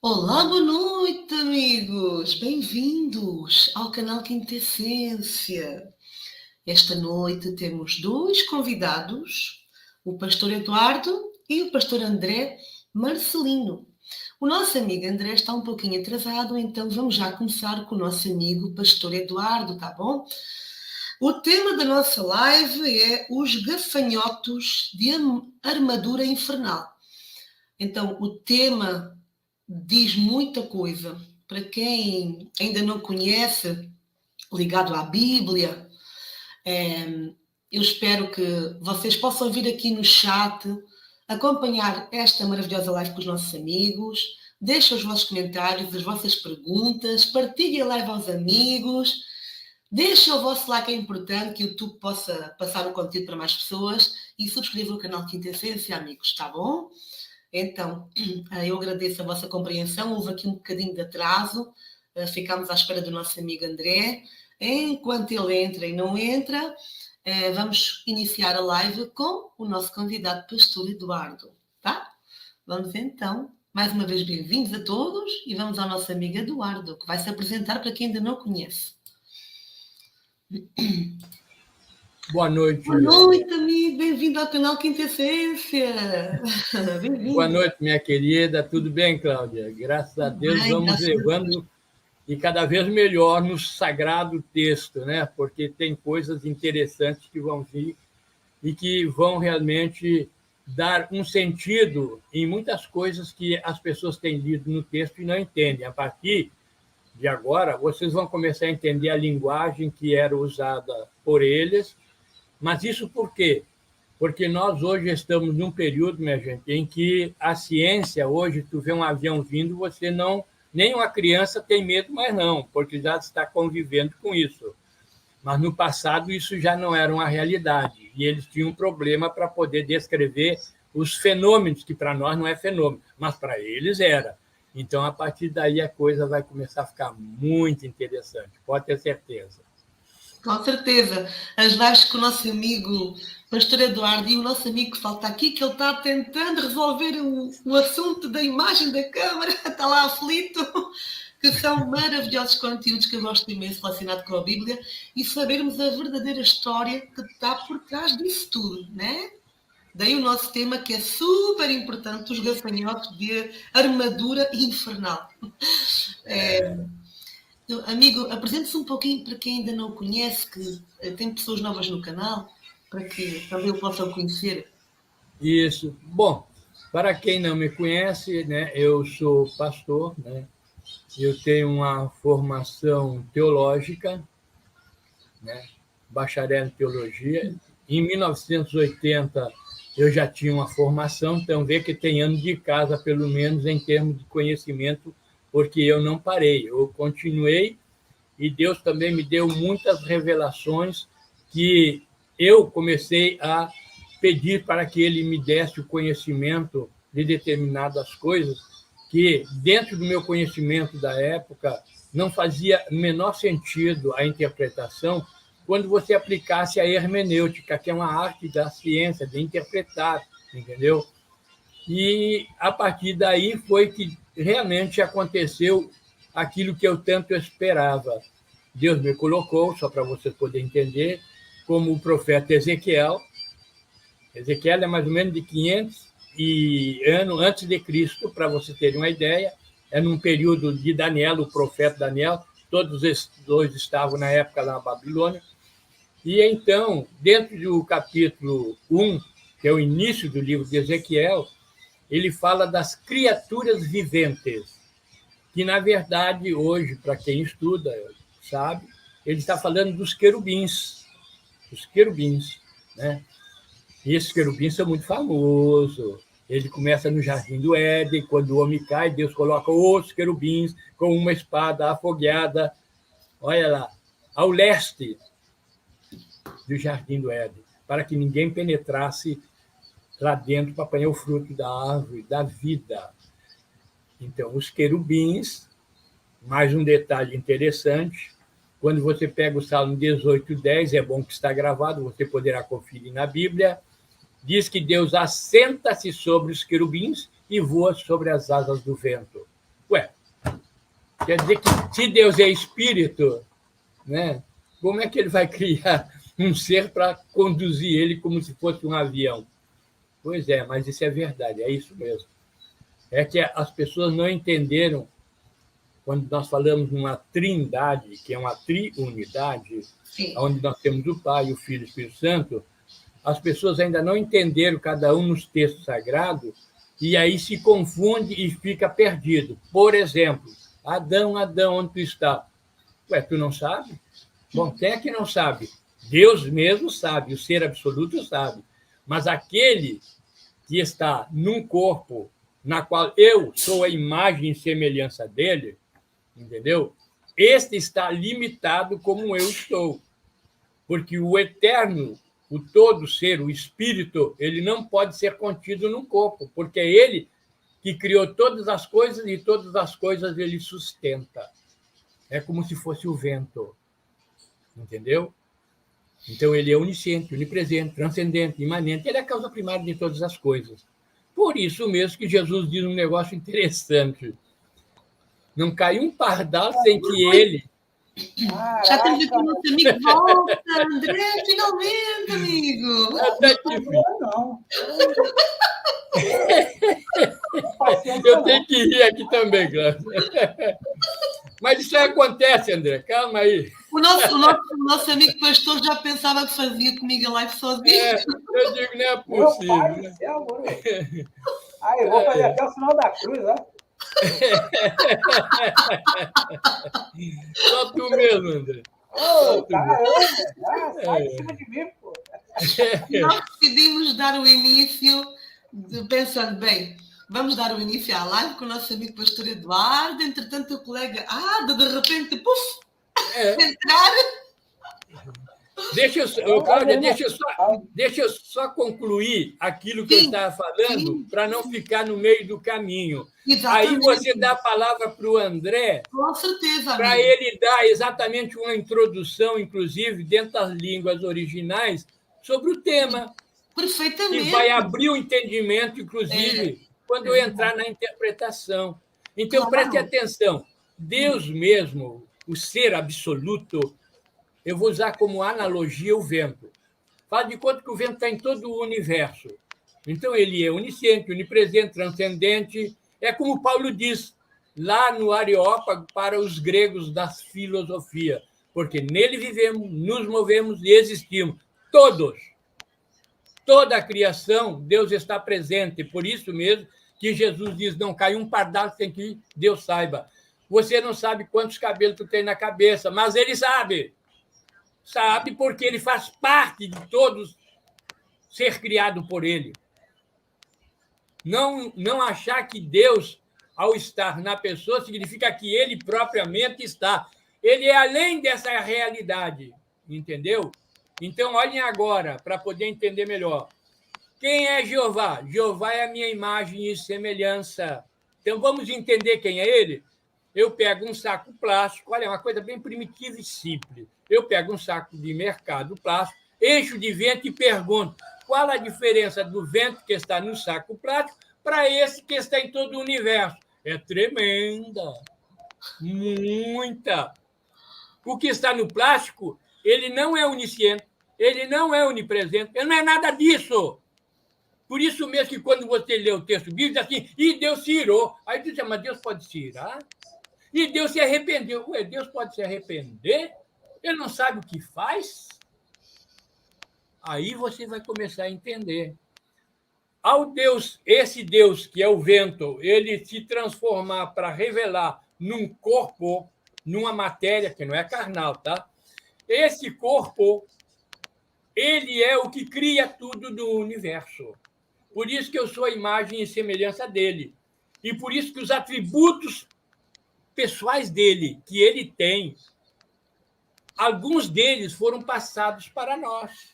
Olá, boa noite, amigos! Bem-vindos ao canal Quintessência. Esta noite temos dois convidados, o pastor Eduardo e o pastor André Marcelino. O nosso amigo André está um pouquinho atrasado, então vamos já começar com o nosso amigo pastor Eduardo, tá bom? O tema da nossa live é os gafanhotos de armadura infernal. Então, o tema diz muita coisa. Para quem ainda não conhece, ligado à Bíblia, eu espero que vocês possam vir aqui no chat, acompanhar esta maravilhosa live com os nossos amigos, deixem os vossos comentários, as vossas perguntas, partilhem a live aos amigos, deixem o vosso like, é importante que o YouTube possa passar o conteúdo para mais pessoas e subscrevam o canal Quintessência, amigos, está bom? Então, eu agradeço a vossa compreensão. Houve aqui um bocadinho de atraso, ficámos à espera do nosso amigo André. Enquanto ele entra e não entra, vamos iniciar a live com o nosso convidado, pastor Eduardo, tá? Vamos então, mais uma vez, bem-vindos a todos e vamos ao nosso amigo Eduardo, que vai se apresentar para quem ainda não conhece. Boa noite. Boa noite, amigo. Bem-vindo ao canal Quintessência. Bem-vindo. Boa noite, minha querida. Tudo bem, Cláudia? Graças a Deus, vamos levando e cada vez melhor no sagrado texto, né? Porque tem coisas interessantes que vão vir e que vão realmente dar um sentido em muitas coisas que as pessoas têm lido no texto e não entendem. A partir de agora, vocês vão começar a entender a linguagem que era usada por eles. Mas isso por quê? Porque nós hoje estamos num período, minha gente, em que a ciência, hoje, tu vê um avião vindo, você não... Nem uma criança tem medo mais não, porque já está convivendo com isso. Mas no passado isso já não era uma realidade, e eles tinham um problema para poder descrever os fenômenos, que para nós não é fenômeno, mas para eles era. Então, a partir daí, a coisa vai começar a ficar muito interessante, pode ter certeza. Com certeza. As lives com o nosso amigo pastor Eduardo e o nosso amigo que falta aqui, que ele está tentando resolver o assunto da imagem da câmara, está lá aflito, que são maravilhosos conteúdos que eu gosto imenso relacionado com a Bíblia e sabermos a verdadeira história que está por trás disso tudo, né? Daí o nosso tema que é super importante, os gafanhotos de armadura infernal. Amigo, apresente-se um pouquinho para quem ainda não o conhece, que tem pessoas novas no canal, para que também o possam conhecer. Isso. Bom, para quem não me conhece, né, eu sou pastor, né, eu tenho uma formação teológica, né, bacharel em teologia. Em 1980, eu já tinha uma formação, então vê que tem ano de casa, pelo menos em termos de conhecimento, porque eu não parei, eu continuei, e Deus também me deu muitas revelações que eu comecei a pedir para que Ele me desse o conhecimento de determinadas coisas que, dentro do meu conhecimento da época, não fazia o menor sentido a interpretação quando você aplicasse a hermenêutica, que é uma arte da ciência, de interpretar, entendeu? E, a partir daí, foi que realmente aconteceu aquilo que eu tanto esperava. Deus me colocou, só para você poder entender, como o profeta Ezequiel. Ezequiel é mais ou menos de 500 anos antes de Cristo, para você ter uma ideia. É num período de Daniel, o profeta Daniel, todos esses dois estavam na época lá na Babilônia. E então, dentro do capítulo 1, que é o início do livro de Ezequiel, ele fala das criaturas viventes, que, na verdade, hoje, para quem estuda, sabe, ele está falando dos querubins. Os querubins, né? E esses querubins são muito famosos. Ele começa no Jardim do Éden, quando o homem cai, Deus coloca os querubins com uma espada afogueada, olha lá, ao leste do Jardim do Éden, para que ninguém penetrasse lá dentro para apanhar o fruto da árvore da vida. Então, os querubins, mais um detalhe interessante, quando você pega o Salmo 18:10, é bom que está gravado, você poderá conferir na Bíblia, diz que Deus assenta-se sobre os querubins e voa sobre as asas do vento. Ué, quer dizer que se Deus é espírito, né, como é que ele vai criar um ser para conduzir ele como se fosse um avião? Pois é, mas isso é verdade, é isso mesmo. É que as pessoas não entenderam, quando nós falamos numa trindade, que é uma triunidade, Sim. onde nós temos o Pai, o Filho e o Espírito Santo, as pessoas ainda não entenderam cada um nos textos sagrados, e aí se confunde e fica perdido. Por exemplo, Adão, Adão, onde tu está? Ué, tu não sabe? Bom, quem é que não sabe? Deus mesmo sabe, o ser absoluto sabe. Mas aquele que está num corpo na qual eu sou a imagem e semelhança dele, entendeu? Este está limitado como eu estou. Porque o eterno, o todo ser, o espírito, ele não pode ser contido no corpo, porque é ele que criou todas as coisas e todas as coisas ele sustenta. É como se fosse o vento. Entendeu? Então, ele é onisciente, onipresente, transcendente, imanente. Ele é a causa primária de todas as coisas. Por isso mesmo que Jesus diz um negócio interessante. Não cai um pardal sem que ele... Já temos aqui o nosso amigo de volta. André, finalmente, amigo. Até que enfim. Não. Eu tenho que rir aqui também, Cláudio. Mas isso aí acontece, André. Calma aí. O nosso amigo pastor já pensava que fazia comigo a live sozinho. Eu digo, não é Meu possível. pai do céu, mano. Aí, eu vou fazer até o sinal da cruz, ó. Só tu mesmo, André. Ô, caramba, sai de cima de mim, pô. Nós decidimos dar o início, pensando, bem, vamos dar o início à live com o nosso amigo pastor Eduardo, entretanto o colega, de repente, puf, entrar. Cláudia, deixa eu só concluir aquilo que eu estava falando, para não ficar no meio do caminho. Exatamente. Aí você dá a palavra para o André, com certeza, para ele dar exatamente uma introdução, inclusive, dentro das línguas originais, sobre o tema. Perfeitamente. Que vai abrir o entendimento, inclusive, quando eu entrar na interpretação. Então, preste atenção. Deus mesmo, o ser absoluto, eu vou usar como analogia o vento. Faz de conta que o vento está em todo o universo. Então, ele é onisciente, onipresente, transcendente. É como Paulo diz lá no Areópago para os gregos da filosofia, porque nele vivemos, nos movemos e existimos. Todos. Toda a criação, Deus está presente. Por isso mesmo que Jesus diz, não cai um pardal sem que Deus saiba. Você não sabe quantos cabelos tu tem na cabeça, mas ele sabe. Sabe porque ele faz parte de todos ser criado por ele. Não achar que Deus, ao estar na pessoa, significa que ele propriamente está. Ele é além dessa realidade, entendeu? Então, olhem agora, para poder entender melhor. Quem é Jeová? Jeová é a minha imagem e semelhança. Então, vamos entender quem é ele? Eu pego um saco plástico, olha, é uma coisa bem primitiva e simples. Eu pego um saco de mercado plástico, encho de vento e pergunto qual a diferença do vento que está no saco plástico para esse que está em todo o universo. É tremenda, muita. O que está no plástico, ele não é onisciente, ele não é onipresente, ele não é nada disso. Por isso mesmo que quando você lê o texto bíblico, diz assim, e Deus se irou. Aí tu diz, mas Deus pode se irar? E Deus se arrependeu. Ué, Deus pode se arrepender? Ele não sabe o que faz? Aí você vai começar a entender. Esse Deus, que é o vento, ele se transformar para revelar num corpo, numa matéria que não é carnal, tá? Esse corpo, ele é o que cria tudo do universo. Por isso que eu sou a imagem e semelhança dele. E por isso que os atributos pessoais dele, que ele tem, alguns deles foram passados para nós.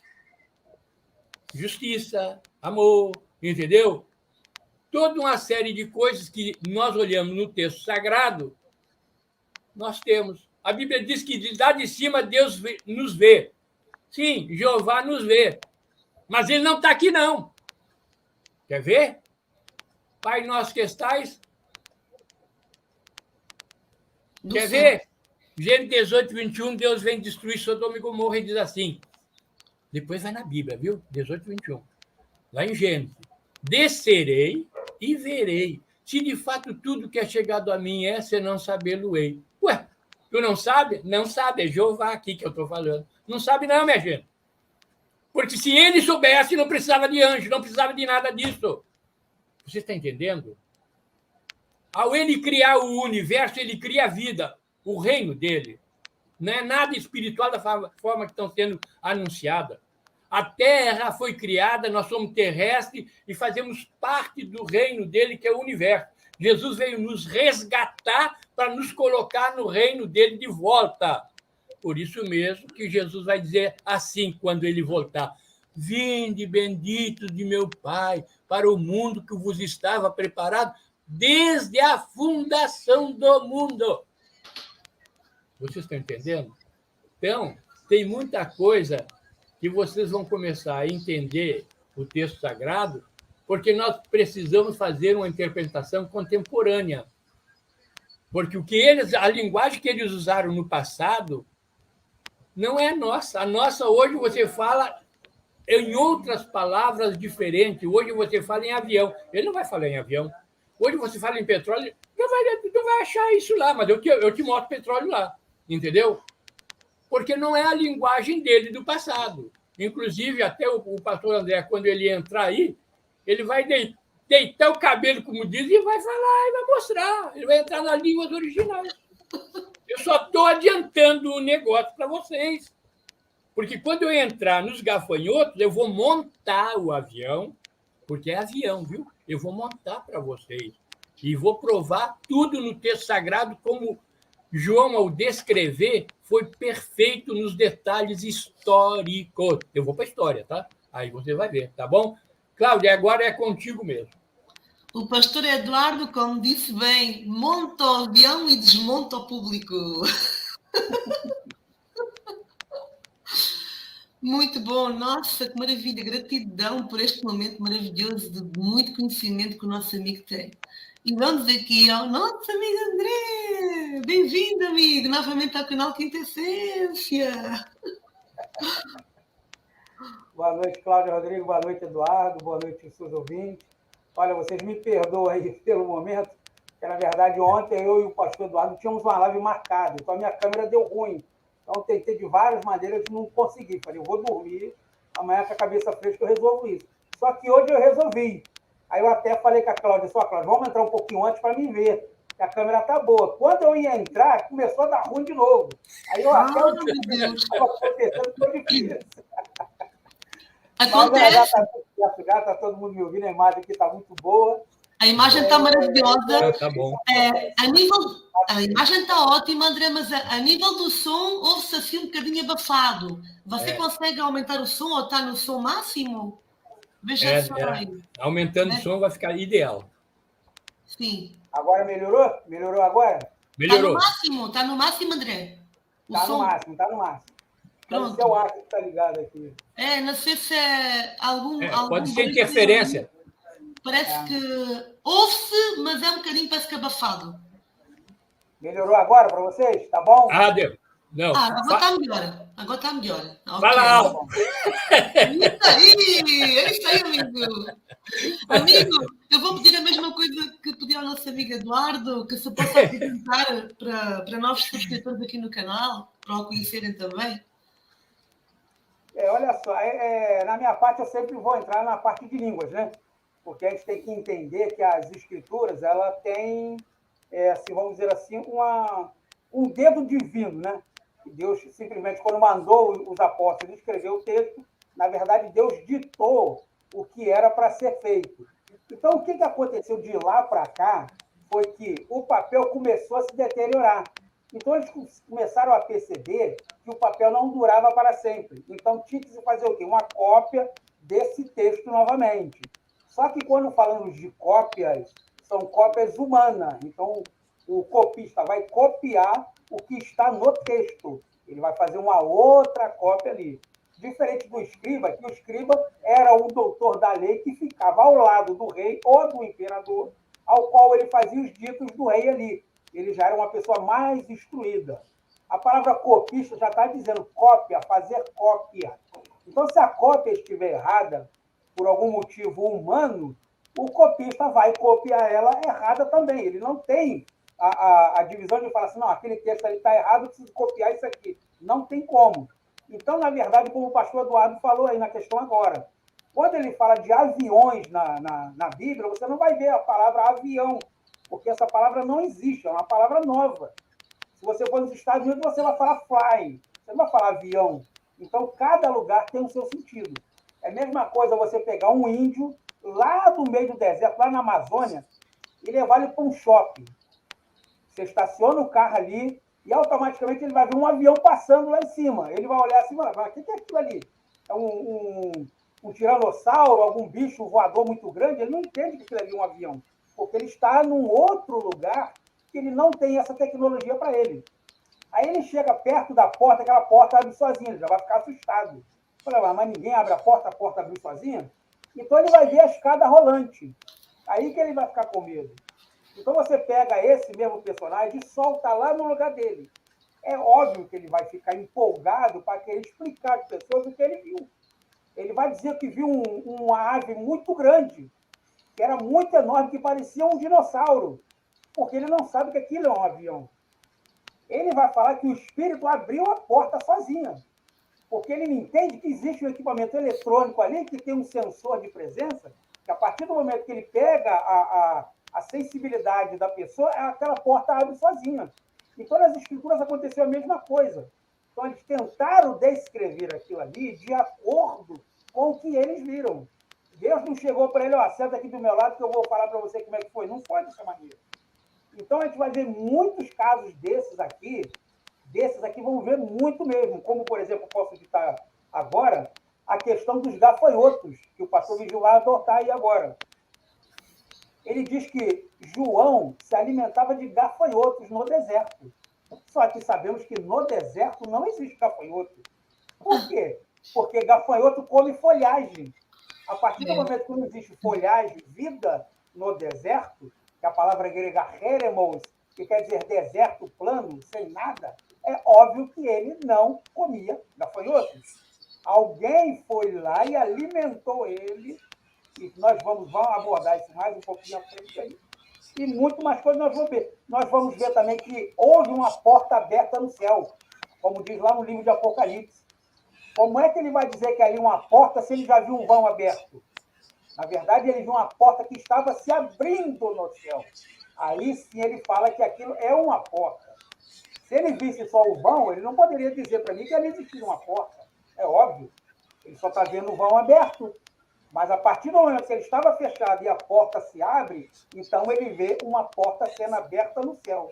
Justiça, amor, entendeu? Toda uma série de coisas que nós olhamos no texto sagrado, nós temos. A Bíblia diz que lá de cima Deus nos vê. Sim, Jeová nos vê. Mas ele não está aqui, não. Quer ver? Pai nosso que estais Quer ver? Gênesis 18, 21, Deus vem destruir Sodoma e Gomorra e diz assim. Depois vai na Bíblia, viu? 18, 21. Lá em Gênesis. Descerei e verei. Se de fato tudo que é chegado a mim é, se não sabê-lo-ei. Ué, tu não sabe? Não sabe, é Jeová aqui que eu estou falando. Não sabe não, minha gente. Porque se ele soubesse, não precisava de anjo, não precisava de nada disso. Você está entendendo? Ao ele criar o universo, ele cria a vida, o reino dele. Não é nada espiritual da forma que estão sendo anunciada. A Terra foi criada, nós somos terrestres e fazemos parte do reino dele, que é o universo. Jesus veio nos resgatar para nos colocar no reino dele de volta. Por isso mesmo que Jesus vai dizer assim quando ele voltar: vinde, benditos de meu Pai, para o mundo que vos estava preparado desde a fundação do mundo. Vocês estão entendendo? Então, tem muita coisa que vocês vão começar a entender o texto sagrado, porque nós precisamos fazer uma interpretação contemporânea. Porque a linguagem que eles usaram no passado não é a nossa. A nossa, hoje, você fala em outras palavras diferentes. Hoje você fala em avião. Ele não vai falar em avião. Hoje você fala em petróleo, não vai achar isso lá, mas eu te mostro petróleo lá. Entendeu? Porque não é a linguagem dele do passado. Inclusive, até o pastor André, quando ele entrar aí, ele vai deitar o cabelo, como diz, e vai falar, e vai mostrar. Ele vai entrar nas línguas originais. Eu só estou adiantando o negócio para vocês. Porque quando eu entrar nos gafanhotos, eu vou montar o avião, porque é avião, viu? Eu vou montar para vocês. E vou provar tudo no texto sagrado, como João, ao descrever, foi perfeito nos detalhes históricos. Eu vou para a história, tá? Aí você vai ver, tá bom? Cláudia, agora é contigo mesmo. O pastor Eduardo, como disse bem, monta o avião e desmonta o público. Muito bom, nossa, que maravilha, gratidão por este momento maravilhoso de muito conhecimento que o nosso amigo tem. E vamos aqui ao nosso amigo André. Bem-vindo, amigo, novamente ao canal Quinta Essência. Boa noite, Cláudio Rodrigo, boa noite, Eduardo, boa noite, seus ouvintes. Olha, vocês me perdoam aí pelo momento, porque, na verdade, ontem eu e o pastor Eduardo tínhamos uma live marcada, então a minha câmera deu ruim. Então, tentei de várias maneiras e não consegui. Falei, eu vou dormir, amanhã com a cabeça fresca eu resolvo isso. Só que hoje eu resolvi. Aí eu até falei com a Cláudia, Cláudia, vamos entrar um pouquinho antes para me ver. A câmera tá boa. Quando eu ia entrar, começou a dar ruim de novo. Aí eu até o que estava acontecendo foi difícil. Acontece. Já tá todo mundo me ouvindo, a imagem aqui está muito boa. A imagem está maravilhosa. Tá bom. A imagem está ótima, André, mas a nível do som, ouve-se assim um bocadinho abafado. Você consegue aumentar o som ou está no som máximo? Veja só aí. Aumentando o som vai ficar ideal. Sim. Agora melhorou? Melhorou agora? Melhorou. Está no máximo, André. Está no máximo. Pronto. Deve ser o ar que está ligado aqui. Não sei se é algum pode ser interferência. Parece que ouve-se, mas é um bocadinho, parece que abafado. Melhorou agora para vocês? Tá bom? Deu. Não. Agora está melhor. Okay. Fala alto. É isso aí, amigo. Amigo, eu vou pedir a mesma coisa que pedi ao nosso amigo Eduardo, que se possa apresentar para novos subscritores aqui no canal, para o conhecerem também. Olha só, na minha parte eu sempre vou entrar na parte de línguas, né? Porque a gente tem que entender que as escrituras, ela tem, assim, vamos dizer assim, um dedo divino, né? Deus simplesmente, quando mandou os apóstolos escrever o texto, na verdade, Deus ditou o que era para ser feito. Então, o que aconteceu de lá para cá foi que o papel começou a se deteriorar. Então, eles começaram a perceber que o papel não durava para sempre. Então, tinha que se fazer o quê? Uma cópia desse texto novamente. Só que, quando falamos de cópias, são cópias humanas. Então, o copista vai copiar o que está no texto. Ele vai fazer uma outra cópia ali. Diferente do escriba, que o escriba era um doutor da lei que ficava ao lado do rei ou do imperador, ao qual ele fazia os ditos do rei ali. ele já era uma pessoa mais instruída. A palavra copista já está dizendo cópia, fazer cópia. Então, se a cópia estiver errada, por algum motivo humano, o copista vai copiar ela errada também. Ele não tem a divisão de falar assim, não, aquele texto ali está errado, eu preciso copiar isso aqui. Não tem como. Então, na verdade, como o pastor Eduardo falou aí na questão agora, quando ele fala de aviões na Bíblia, você não vai ver a palavra avião, porque essa palavra não existe, é uma palavra nova. Se você for nos Estados Unidos, você vai falar fly, você não vai falar avião. Então, cada lugar tem o seu sentido. É a mesma coisa você pegar um índio lá do meio do deserto, lá na Amazônia, e levar ele para um shopping. Você estaciona o carro ali e automaticamente ele vai ver um avião passando lá em cima. Ele vai olhar assim e vai falar, o que é aquilo ali? É um tiranossauro, algum bicho voador muito grande? Ele não entende que aquilo ali é um avião, porque ele está num outro lugar que ele não tem essa tecnologia para ele. Aí ele chega perto da porta, aquela porta abre sozinha, ele já vai ficar assustado. Fala, mas ninguém abre a porta abriu sozinha? Então ele vai ver a escada rolante. Aí que ele vai ficar com medo. Então você pega esse mesmo personagem e solta lá no lugar dele. É óbvio que ele vai ficar empolgado para querer explicar às pessoas o que ele viu. Ele vai dizer que viu uma ave muito grande, que era muito enorme, que parecia um dinossauro, porque ele não sabe que aquilo é um avião. Ele vai falar que o espírito abriu a porta sozinha, porque ele entende que existe um equipamento eletrônico ali que tem um sensor de presença, que a partir do momento que ele pega a sensibilidade da pessoa, aquela porta abre sozinha. Então, nas escrituras aconteceu a mesma coisa. Então, eles tentaram descrever aquilo ali de acordo com o que eles viram. Deus não chegou para ele, ó, senta aqui do meu lado que eu vou falar para você como é que foi. Não foi dessa maneira. Então, a gente vai ver muitos casos desses aqui vão ver muito mesmo, como, por exemplo, posso citar agora, a questão dos gafanhotos, que o pastor Vigil vai adotar aí agora. Ele diz que João se alimentava de gafanhotos no deserto. Só que sabemos que no deserto não existe gafanhoto. Por quê? Porque gafanhoto come folhagem. A partir do momento que não existe folhagem, vida no deserto, que a palavra grega heremos, que quer dizer deserto plano, sem nada, é óbvio que ele não comia gafanhotos. Alguém foi lá e alimentou ele, e nós vamos abordar isso mais um pouquinho à frente aí, e muito mais coisas nós vamos ver. Nós vamos ver também que houve uma porta aberta no céu, como diz lá no livro de Apocalipse. Como é que ele vai dizer que ali uma porta se ele já viu um vão aberto? Na verdade, ele viu uma porta que estava se abrindo no céu. Aí sim ele fala que aquilo é uma porta. Se ele visse só o vão, ele não poderia dizer para mim que ali existia uma porta. É óbvio. Ele só está vendo o vão aberto. Mas a partir do momento que ele estava fechado e a porta se abre, então ele vê uma porta sendo aberta no céu.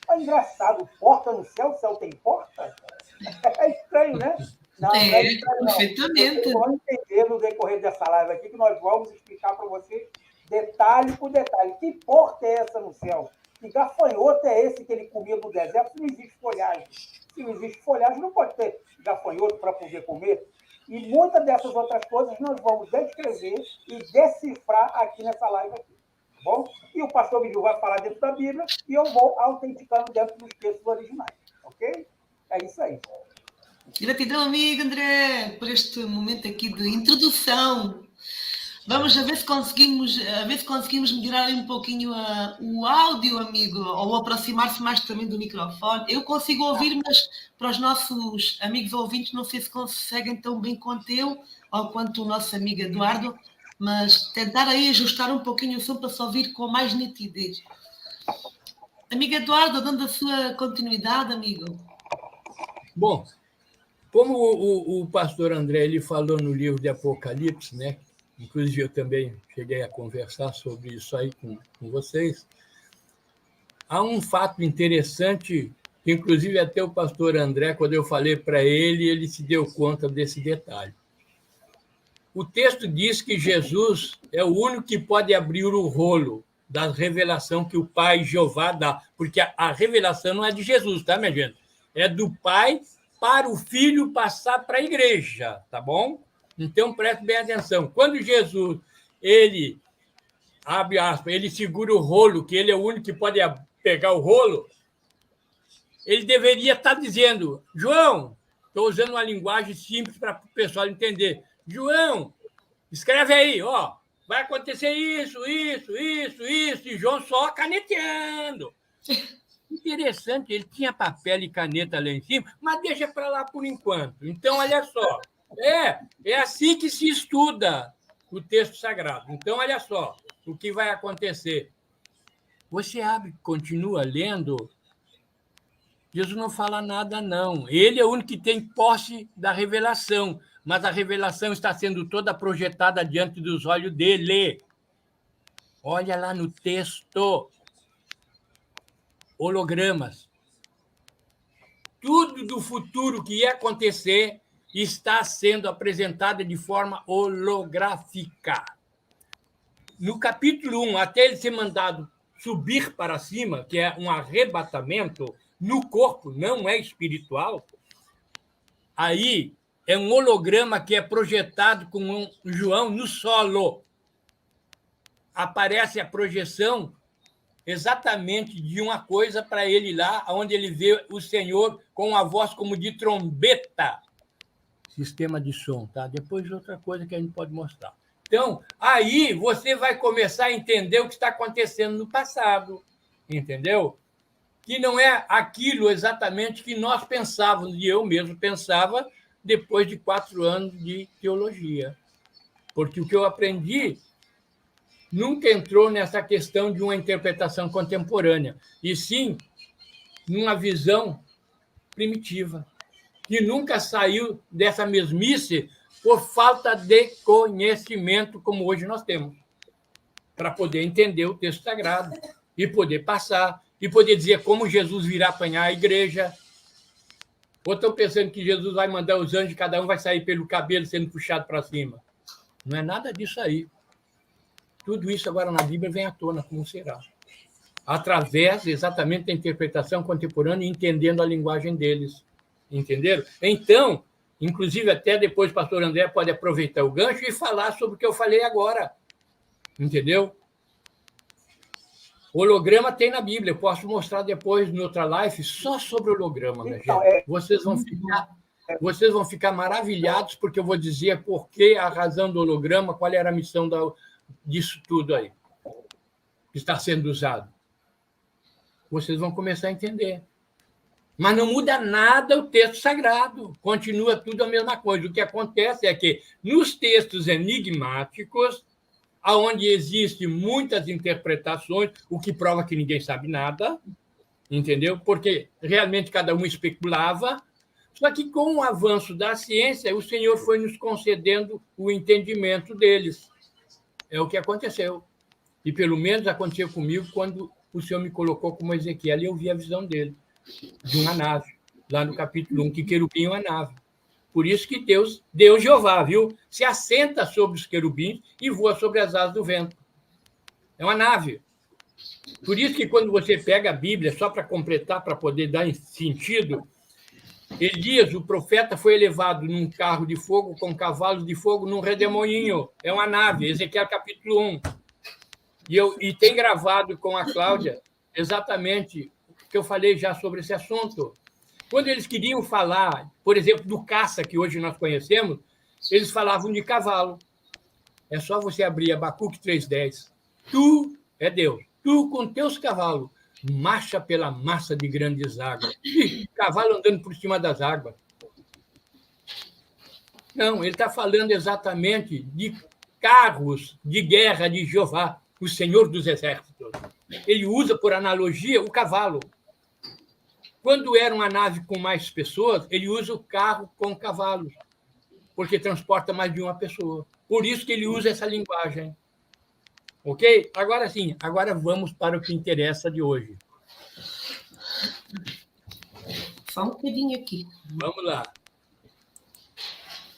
É engraçado, porta no céu, o céu tem porta? É estranho, né? Não é estranho, não. Perfeitamente. Vocês vão entender no decorrer dessa live aqui que nós vamos explicar para vocês detalhe por detalhe. Que porta é essa no céu? Que gafanhoto é esse que ele comia no deserto se não existe folhagem? Se não existe folhagem, não pode ter gafanhoto para poder comer. E muitas dessas outras coisas nós vamos descrever e decifrar aqui nessa live aqui. Tá bom? E o pastor Vigil vai falar dentro da Bíblia e eu vou autenticando dentro dos textos originais. Ok? É isso aí. Gratidão, amigo André, por este momento aqui de introdução. Vamos ver se conseguimos melhorar um pouquinho o áudio, amigo, ou aproximar-se mais também do microfone. Eu consigo ouvir, mas para os nossos amigos ouvintes não sei se conseguem tão bem quanto eu ou quanto o nosso amigo Eduardo, mas tentar aí ajustar um pouquinho o som para se ouvir com mais nitidez. Amigo Eduardo, dando a sua continuidade, amigo. Bom, como o pastor André ele falou no livro de Apocalipse, né? Inclusive eu também cheguei a conversar sobre isso aí com vocês, há um fato interessante, que inclusive até o pastor André, quando eu falei para ele, ele se deu conta desse detalhe. O texto diz que Jesus é o único que pode abrir o rolo da revelação que o Pai Jeová dá, porque a revelação não é de Jesus, tá, minha gente? É do Pai para o Filho passar para a igreja, tá bom? Então, preste bem atenção. Quando Jesus ele abre aspas, ele segura o rolo, que ele é o único que pode pegar o rolo, ele deveria estar dizendo, João, estou usando uma linguagem simples para o pessoal entender, João, escreve aí, ó, vai acontecer isso, e João só caneteando. Interessante, ele tinha papel e caneta lá em cima, mas deixa para lá por enquanto. Então, olha só, é assim que se estuda o texto sagrado. Então, olha só, o que vai acontecer. Você abre, continua lendo, Jesus não fala nada, não. Ele é o único que tem posse da revelação, mas a revelação está sendo toda projetada diante dos olhos dele. Olha lá no texto. Hologramas. Tudo do futuro que ia acontecer está sendo apresentado de forma holográfica. No capítulo 1, até ele ser mandado subir para cima, que é um arrebatamento no corpo, não é espiritual, aí é um holograma que é projetado com um João no solo. Aparece a projeção exatamente de uma coisa para ele lá, onde ele vê o Senhor com uma voz como de trombeta. Sistema de som, tá? Depois outra coisa que a gente pode mostrar. Então, aí você vai começar a entender o que está acontecendo no passado, entendeu? Que não é aquilo exatamente que nós pensávamos, e eu mesmo pensava, depois de 4 anos de teologia. Porque o que eu aprendi nunca entrou nessa questão de uma interpretação contemporânea, e sim numa visão primitiva, que nunca saiu dessa mesmice por falta de conhecimento, como hoje nós temos, para poder entender o texto sagrado e poder passar, e poder dizer como Jesus virá apanhar a igreja. Ou estão pensando que Jesus vai mandar os anjos, cada um vai sair pelo cabelo sendo puxado para cima. Não é nada disso aí. Tudo isso agora na Bíblia vem à tona, como será. Através exatamente da interpretação contemporânea, entendendo a linguagem deles. Entenderam? Então, inclusive até depois o pastor André pode aproveitar o gancho e falar sobre o que eu falei agora. Entendeu? Holograma tem na Bíblia. Eu posso mostrar depois, em outra live, só sobre holograma, minha gente. Vocês vão ficar maravilhados, porque eu vou dizer por que a razão do holograma, qual era a missão disso tudo aí, que está sendo usado. Vocês vão começar a entender. Mas não muda nada o texto sagrado. Continua tudo a mesma coisa. O que acontece é que, nos textos enigmáticos, onde existem muitas interpretações, o que prova que ninguém sabe nada, entendeu? Porque realmente cada um especulava. Só que, com o avanço da ciência, o Senhor foi nos concedendo o entendimento deles. É o que aconteceu. E, pelo menos, aconteceu comigo quando o Senhor me colocou como Ezequiel e eu vi a visão dele, de uma nave, lá no capítulo 1, que querubim é uma nave. Por isso que Deus, Jeová, viu? Se assenta sobre os querubins e voa sobre as asas do vento. É uma nave. Por isso que, quando você pega a Bíblia, só para completar, para poder dar sentido, Elias, o profeta, foi elevado num carro de fogo com cavalos de fogo num redemoinho. É uma nave, Ezequiel capítulo 1. E tem gravado com a Cláudia exatamente o que eu falei já sobre esse assunto. Quando eles queriam falar, por exemplo, do caça que hoje nós conhecemos, eles falavam de cavalo. É só você abrir Abacuque 3,10. Tu é Deus, tu com teus cavalos, marcha pela massa de grandes águas. Ih, cavalo andando por cima das águas. Não, ele está falando exatamente de carros de guerra de Jeová, o Senhor dos Exércitos. Ele usa, por analogia, o cavalo. Quando era uma nave com mais pessoas, ele usa o carro com cavalos, porque transporta mais de uma pessoa. Por isso que ele usa essa linguagem. Ok? Agora sim, agora vamos para o que interessa de hoje. Só um bocadinho aqui. Vamos lá.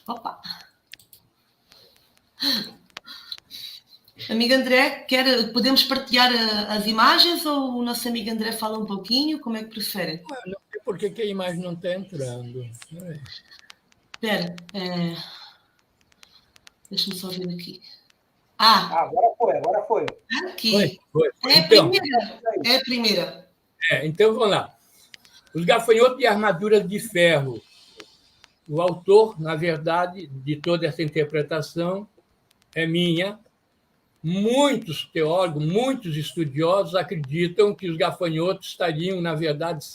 Opa! Amigo André, podemos partilhar as imagens ou o nosso amigo André fala um pouquinho? Como é que preferem? Não sei por que a imagem não está entrando. Espera, deixa-me só ver aqui. Agora foi. Aqui. Foi. É a Então, primeira. É a primeira. então, vamos lá. Os gafanhotos e armaduras de ferro. O autor, na verdade, de toda essa interpretação é minha. Muitos teólogos, muitos estudiosos acreditam que os gafanhotos estariam, na verdade,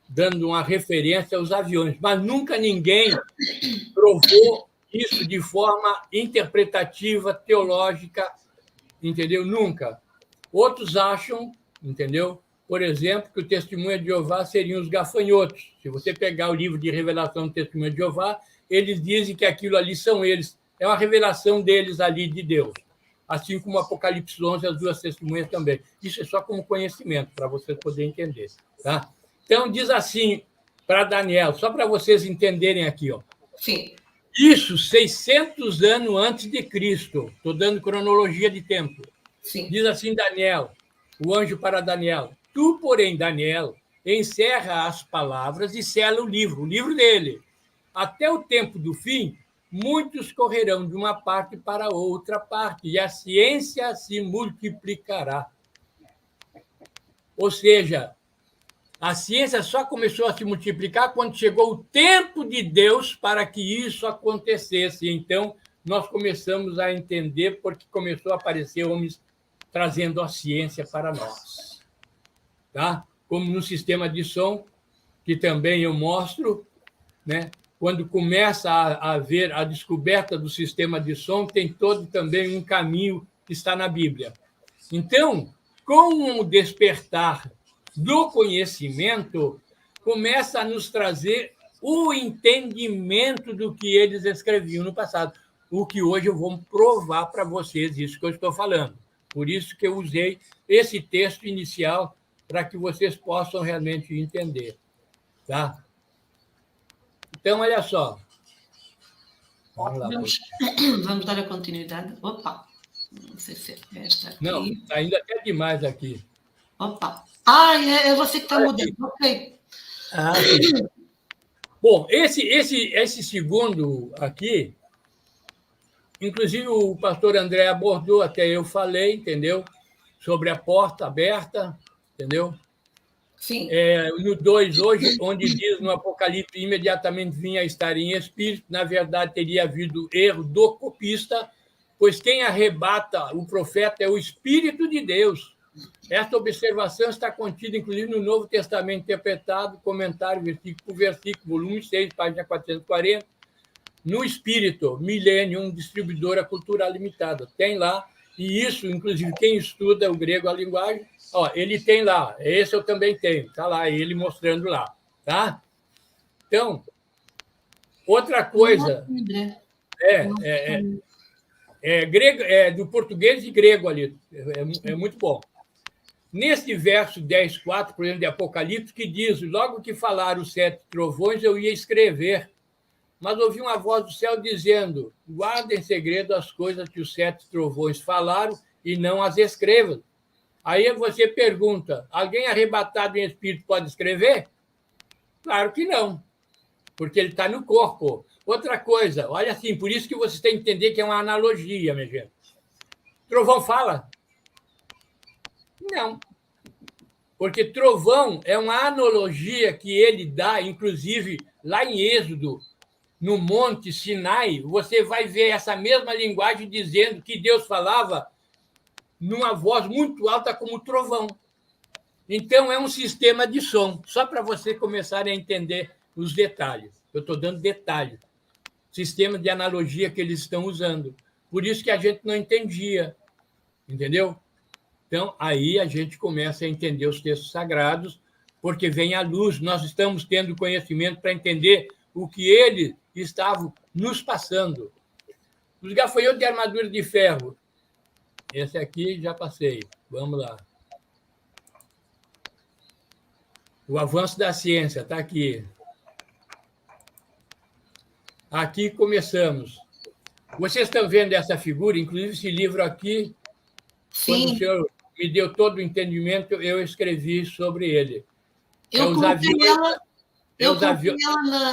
dando uma referência aos aviões, mas nunca ninguém provou isso de forma interpretativa, teológica, entendeu? Nunca. Outros acham, entendeu? Por exemplo, que o testemunho de Jeová seriam os gafanhotos. Se você pegar o livro de revelação do testemunho de Jeová, eles dizem que aquilo ali são eles. É uma revelação deles ali de Deus. Assim como o Apocalipse 11, as duas testemunhas também. Isso é só como conhecimento, para vocês poderem entender. Tá? Então, diz assim para Daniel, só para vocês entenderem aqui. Ó. Sim. Isso 600 anos antes de Cristo. Estou dando cronologia de tempo. Sim. Diz assim Daniel, o anjo para Daniel. Tu, porém, Daniel, encerra as palavras e sela o livro dele. Até o tempo do fim, muitos correrão de uma parte para outra parte, e a ciência se multiplicará. Ou seja, a ciência só começou a se multiplicar quando chegou o tempo de Deus para que isso acontecesse. Então, nós começamos a entender porque começou a aparecer homens trazendo a ciência para nós. Tá? Como no sistema de som, que também eu mostro, né? Quando começa a haver a descoberta do sistema de som, tem todo também um caminho que está na Bíblia. Então, com o despertar do conhecimento, começa a nos trazer o entendimento do que eles escreviam no passado, o que hoje eu vou provar para vocês, isso que eu estou falando. Por isso que eu usei esse texto inicial para que vocês possam realmente entender. Tá? Então, olha só. Vamos lá. Vamos dar a continuidade. Opa! Não sei se é esta aqui. Não, está ainda até demais aqui. Opa! É você que está mudando. Ok. Bom, esse segundo aqui, inclusive o pastor André abordou, até eu falei, entendeu? Sobre a porta aberta, entendeu? Sim. No 2, hoje, onde diz no Apocalipse, imediatamente vinha a estar em espírito, na verdade teria havido erro do copista, pois quem arrebata o profeta é o Espírito de Deus. Esta observação está contida, inclusive, no Novo Testamento interpretado, comentário, versículo por versículo, volume 6, página 440, no Espírito, Millennium, distribuidora cultural limitada. Tem lá, e isso, inclusive, quem estuda o grego, a linguagem, ele tem lá, esse eu também tenho, está lá, ele mostrando lá. Tá? Então, outra coisa... grego, do português e grego ali, é muito bom. Neste verso 10:4, por exemplo, de Apocalipse, que diz, logo que falaram os 7 trovões, eu ia escrever, mas ouvi uma voz do céu dizendo, guarda em segredo as coisas que os 7 trovões falaram e não as escrevam. Aí você pergunta, alguém arrebatado em espírito pode escrever? Claro que não, porque ele está no corpo. Outra coisa, olha assim, por isso que você tem que entender que é uma analogia, minha gente. Trovão fala? Não. Porque trovão é uma analogia que ele dá, inclusive, lá em Êxodo, no Monte Sinai, você vai ver essa mesma linguagem dizendo que Deus falava numa voz muito alta como trovão. Então, é um sistema de som, só para você começarem a entender os detalhes. Eu estou dando detalhes. Sistema de analogia que eles estão usando. Por isso que a gente não entendia, entendeu? Então, aí a gente começa a entender os textos sagrados, porque vem a luz, nós estamos tendo conhecimento para entender o que eles estavam nos passando. Os gafanhotos de armadura de ferro. Esse aqui já passei. Vamos lá. O avanço da ciência, está aqui. Aqui começamos. Vocês estão vendo essa figura, inclusive esse livro aqui, Sim. Quando o senhor me deu todo o entendimento, eu escrevi sobre ele. Eu coloquei ela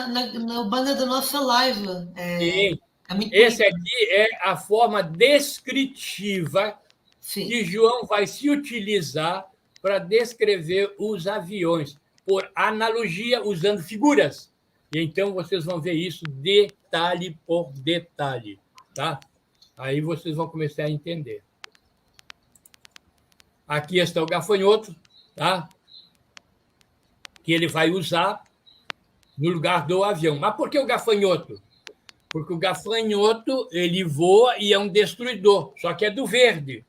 na banda da nossa live. Sim, Esse aqui é a forma descritiva Sim. que João vai se utilizar para descrever os aviões, por analogia, usando figuras. E então vocês vão ver isso detalhe por detalhe, tá? Aí vocês vão começar a entender. Aqui está o gafanhoto, tá? Que ele vai usar no lugar do avião. Mas por que o gafanhoto? Porque o gafanhoto ele voa e é um destruidor, só que é do verde.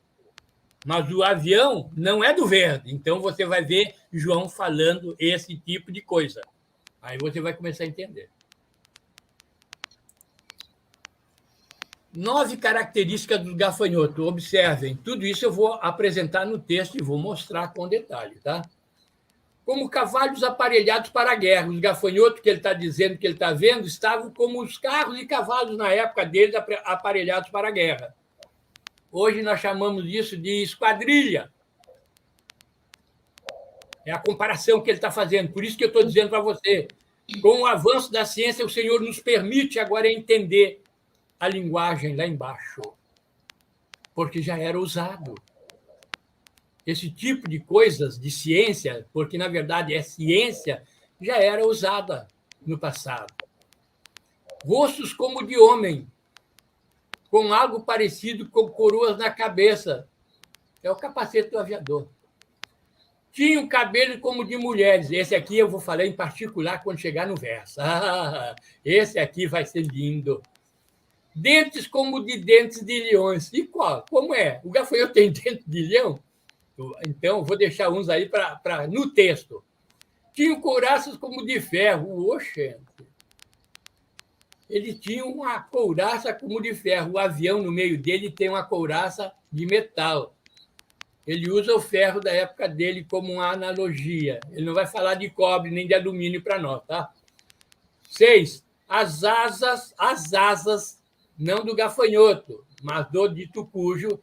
Mas o avião não é do verde. Então você vai ver João falando esse tipo de coisa. Aí você vai começar a entender. 9 características do gafanhoto. Observem, tudo isso eu vou apresentar no texto e vou mostrar com detalhe, tá? Como cavalos aparelhados para a guerra. Os gafanhotos que ele está dizendo que ele está vendo estavam como os carros e cavalos na época deles aparelhados para a guerra. Hoje nós chamamos isso de esquadrilha. É a comparação que ele está fazendo. Por isso que eu estou dizendo para você, com o avanço da ciência, o Senhor nos permite agora entender a linguagem lá embaixo, porque já era usado. Esse tipo de coisas de ciência, porque na verdade é ciência, já era usada no passado. Rostos como de homem, com algo parecido com coroas na cabeça. É o capacete do aviador. Tinham cabelo como de mulheres. Esse aqui eu vou falar em particular quando chegar no verso. Esse aqui vai ser lindo. Dentes como de dentes de leões. E qual? Como é? O gafanhoto tem dente de leão? Então, vou deixar uns aí no texto. Tinham couraças como de ferro. Oxente. Ele tinha uma couraça como de ferro. O avião, no meio dele, tem uma couraça de metal. Ele usa o ferro da época dele como uma analogia. Ele não vai falar de cobre nem de alumínio para nós, tá? 6. As asas, não do gafanhoto, mas do dito cujo,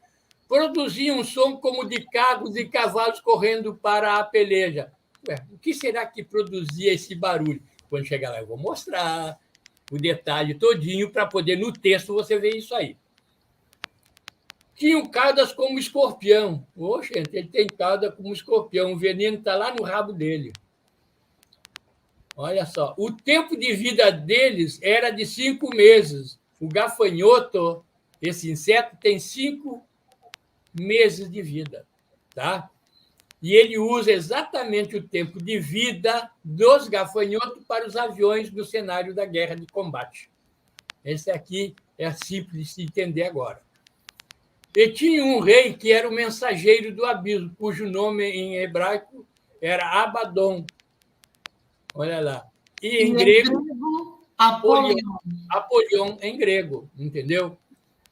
produziam um som como de carros e cavalos correndo para a peleja. Ué, o que será que produzia esse barulho? Quando chegar lá, eu vou mostrar o detalhe todinho para poder, no texto, você ver isso aí. Tinham caudas como escorpião. Oxe, ele tem cauda como escorpião. O veneno está lá no rabo dele. Olha só. O tempo de vida deles era de 5 meses. O gafanhoto, esse inseto, tem 5 meses de vida. Tá? E ele usa exatamente o tempo de vida dos gafanhotos para os aviões no cenário da guerra de combate. Esse aqui é simples de se entender agora. E tinha um rei que era o mensageiro do abismo, cujo nome em hebraico era Abaddon. Olha lá. E em grego, Apolion em grego, entendeu?